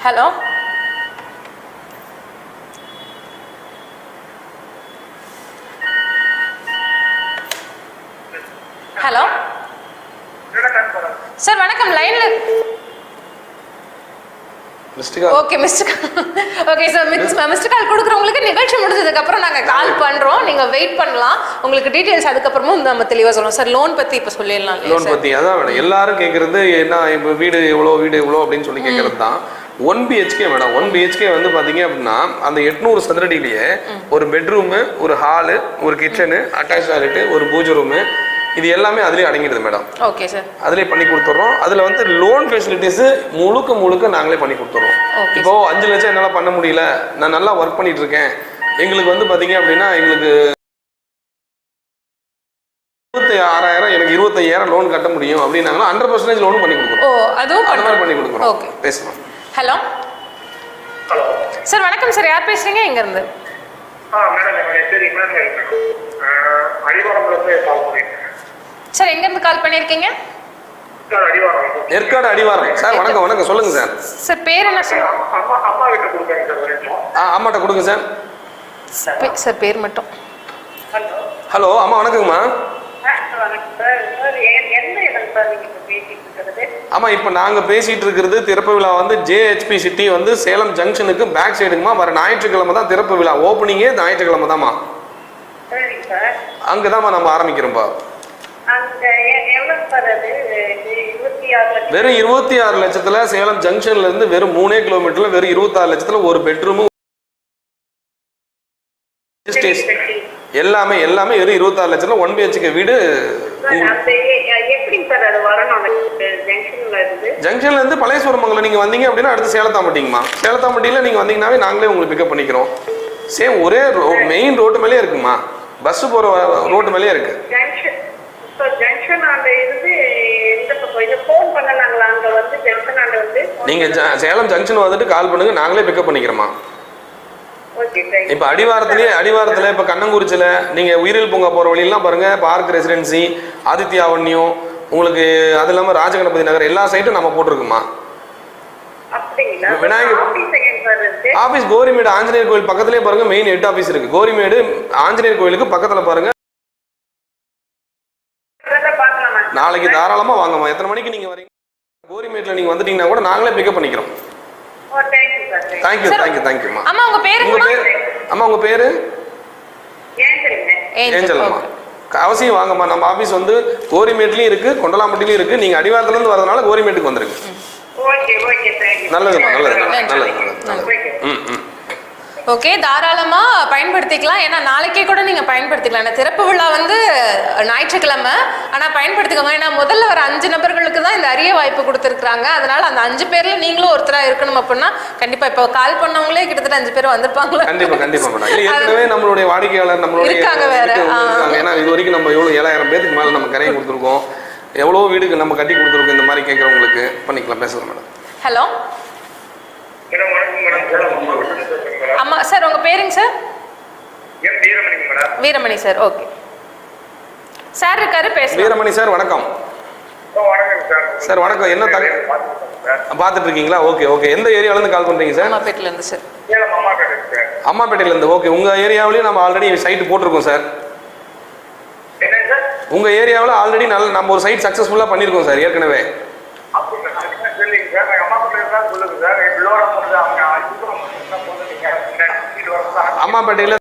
ஹலோ ஹலோ சார், வணக்கம். லைன்ல okay okay sir, missed call கொடுக்குறவங்களுக்கு நிகழ்ச்சி முடிஞ்சதுக்கு அப்புறம் நாங்கள் கால் பண்ணுறோம், நீங்கள் வெயிட் பண்ணலாம். உங்களுக்கு டீட்டெயில்ஸ் அதுக்கப்புறமும் நம்ம தெளிவாக சொல்லுவோம் சார். லோன் பற்றி இப்போ சொல்லிடலாம். லோன் பற்றி அதான் மேடம் எல்லாரும் கேட்குறது, என்ன இப்போ வீடு எவ்வளோ அப்படின்னு சொல்லி கேட்குறது தான். 1 BHK மேடம். 1 BHK வந்து பார்த்தீங்க அப்படின்னா அந்த 800 சதுரடியிலேயே ஒரு பெட்ரூமு, ஒரு ஹாலு, ஒரு கிச்சனு, அட்டாச் டாய்லெட்டு, ஒரு பூஜை ரூமு, இது எல்லாமே அதுலேயே அடங்கிடுது மேடம். Okay sir. அதுலேயே பண்ணி கொடுத்துட்றோம். அதில் வந்து லோன் ஃபெசிலிட்டிஸ் முழுக்க நாங்களே பண்ணி கொடுத்துட்றோம். இப்போ 5 லட்சம் என்னால் பண்ண முடியல, நான் நல்லா ஒர்க் பண்ணிட்டு இருக்கேன், எங்களுக்கு வந்து பார்த்தீங்க அப்படின்னா எங்களுக்கு 26,000, எனக்கு 25,000 லோன் கட்ட முடியும் அப்படின்னாங்கன்னா 100% லோனும் பண்ணி கொடுக்குறோம். அதுவும் அந்த மாதிரி பண்ணி கொடுக்குறோம். ஓகே, பேசலாம். ஹலோ சார், வணக்கம் சார். யார் பேசுறீங்க, எங்க இருந்து? சார், எங்க இருந்து கால் பண்ணிருக்கீங்க? ஏற்காடு அடிவாரம். சார் வணக்கம். வணக்கம், சொல்லுங்க சார். சார் பேர் என்ன சார்? அம்மாட்ட கொடுங்க சார். சார் பேர் மட்டும். ஹலோ அம்மா, வணக்கங்கம்மா. ஆமா, இப்போ நாங்க பேசிட்டு இருக்கிறது திறப்பு விழா வந்து JHP சிட்டி வந்து சேலம் ஜங்ஷனுக்கு பேக் சைடுங்கம்மா. வர ஞாயிற்றுக்கிழமை தான் திறப்பு விழா. ஓப்பனிங்கே ஞாயிற்றுக்கிழமை தான்மா. அங்கதான்மா நம்ம ஆரம்பிக்கிறோம்ப்பா. வெறும் 26 லட்சத்துல சேலம் ஜங்ஷன்ல இருந்து வெறும் 3 கிலோமீட்டர்ல வெறும் 26 லட்சத்துல ஒரு பெட்ரூம் எல்லாமே வெறும் 26 லட்சத்துல 1 BHK வீடு. ஜங்ஷன்ல இருந்து பழையசூரமங்கலம் நீங்க வந்தீங்க அப்படின்னா அடுத்து சேலத்தாம்பட்டிங்கம்மா. சேலத்தாம்பட்டியில நீங்க வந்தீங்கன்னாவே நாங்களே உங்களுக்கு பிக்கப் பண்ணிக்கிறோம். சேம் ஒரே மெயின் ரோட்டு மேலே இருக்குமா, பஸ் போற ரோட்டு மேலே இருக்கு. நீங்க சேலம் ஜங்ஷன் வந்துட்டு கால் பண்ணுங்க, நாங்களே பிக்கப் பண்ணிக்கிறோமா. இப்ப அடிவாரத்துல இப்ப கண்ணங்குறிச்சியில நீங்க உயிரியல் பூங்கா போற வழியெல்லாம் பாருங்க, பார்க் ரெசிடென்சி, ஆதித்யாவன்யம், உங்களுக்கு அது இல்லாமல் ராஜகணபதி நகர் எல்லா சைட்டும் நம்ம போட்டிருக்குமா. அப்படிங்களா? விநாயகர் ஆபீஸ் எங்க சார் இருக்கு? ஆஃபீஸ் கோரிமேடு ஆஞ்சநேயர் கோயில் பக்கத்துலேயே பாருங்க, மெயின் ஹெட் ஆஃபீஸ் இருக்கு. கோரிமேடு ஆஞ்சநேயர் கோயிலுக்கு பக்கத்தில் பாருங்க. பார்க்கலாமா? நாளைக்கு தாராளமாக வாங்கம்மா. எத்தனை மணிக்கு நீங்கள் வரீங்க? கோரிமேட்டில் நீங்கள் வந்துட்டீங்கன்னா கூட நாங்களே பிக்கப் பண்ணிக்கிறோம். ஓ தேங்க்யூ சார். தேங்க்யூ தேங்க்யூ தேங்க்யூம்மா. அம்மா உங்க பேரு? உங்கள் பேர்? அம்மா உங்கள் பேர்? ஏஞ்சலுங்க. ஏஞ்சல் அம்மா. அவசியம் வாங்கம்மா. நம்ம ஆஃபீஸ் வந்து கோரிமேட்லேயும் இருக்குது, கொண்டலாம்பட்டிலையும் இருக்குது. நீங்கள் அடிவாரத்துலேருந்து வரதுனால கோரிமேட்டுக்கு வந்துருங்க. Okay okay thank you. நல்லதும்மா நல்லது நல்லது. ஓகே. ஓகே, தாராளமா பயன்படுத்திக்கலாம். ஏன்னா நாளைக்கே கூட நீங்க பயன்படுத்திக்கலாம். ஏன்னா திறப்பு விழா வந்து ஞாயிற்றுக்கிழமை, ஆனா பயன்படுத்திக்கோங்க. ஏன்னா முதல்ல வர 5 நபர்களுக்கு தான் இந்த அரிய வாய்ப்பு கொடுத்துருக்காங்க. அதனால அந்த 5 பேர்ல நீங்களும் ஒருத்தரா இருக்கணும் அப்படின்னா கண்டிப்பா இப்போ கால் பண்ணவங்களே கிட்டத்தட்ட 5 பேர் வந்திருப்பாங்களா? கண்டிப்பா கண்டிப்பா மேடம். இல்லை ஏற்கனவே நம்மளுடைய வாடிக்கையாளர் நம்மளுடைய இருக்காங்க வேற. ஏன்னா இது வரைக்கும் நம்ம எவ்வளோ 7000 பேருக்கு மேலே நம்ம கரையை கொடுத்துருக்கோம். எவ்வளோ வீடுக்கு நம்ம கட்டி கொடுத்துருக்கோம். இந்த மாதிரி கேட்குறவங்களுக்கு பண்ணிக்கலாம். பேசலாம் மேடம். ஹலோ மேடம் வணக்கம் மேடம். அம்மா சார், உங்க பேருங்க சார்? என் வீரமணிங்க madam. Veeramani sir. Okay sir இருக்காரு, பேசுங்க. வீரமணி சார் வணக்கம். வணக்கம் சார். சார் வணக்கம். என்ன பார்த்துட்டு இருக்கீங்களா? Okay okay. எந்த ஏரியாவிலேருந்து கால் பண்ணுறீங்க சார்? அம்மாப்பேட்டில இருந்து சார். அம்மாப்பேட்டை சார். அம்மாப்பேட்டையிலேருந்து. ஓகே. உங்கள் ஏரியாவிலேயும் நம்ம ஆல்ரெடி சைட்டு போட்டிருக்கோம் சார். என்ன சார்? உங்கள் ஏரியாவில் ஆல்ரெடி நம்ம ஒரு சைட் சக்ஸஸ்ஃபுல்லாக பண்ணியிருக்கோம் சார் ஏற்கனவே. சொல்லிங்க சார். நான் அம்மாப்பேட்டை தான் சொல்லுங்க சார். பிள்ளோட போகிறது அவங்க அம்மாப்பேட்டையில்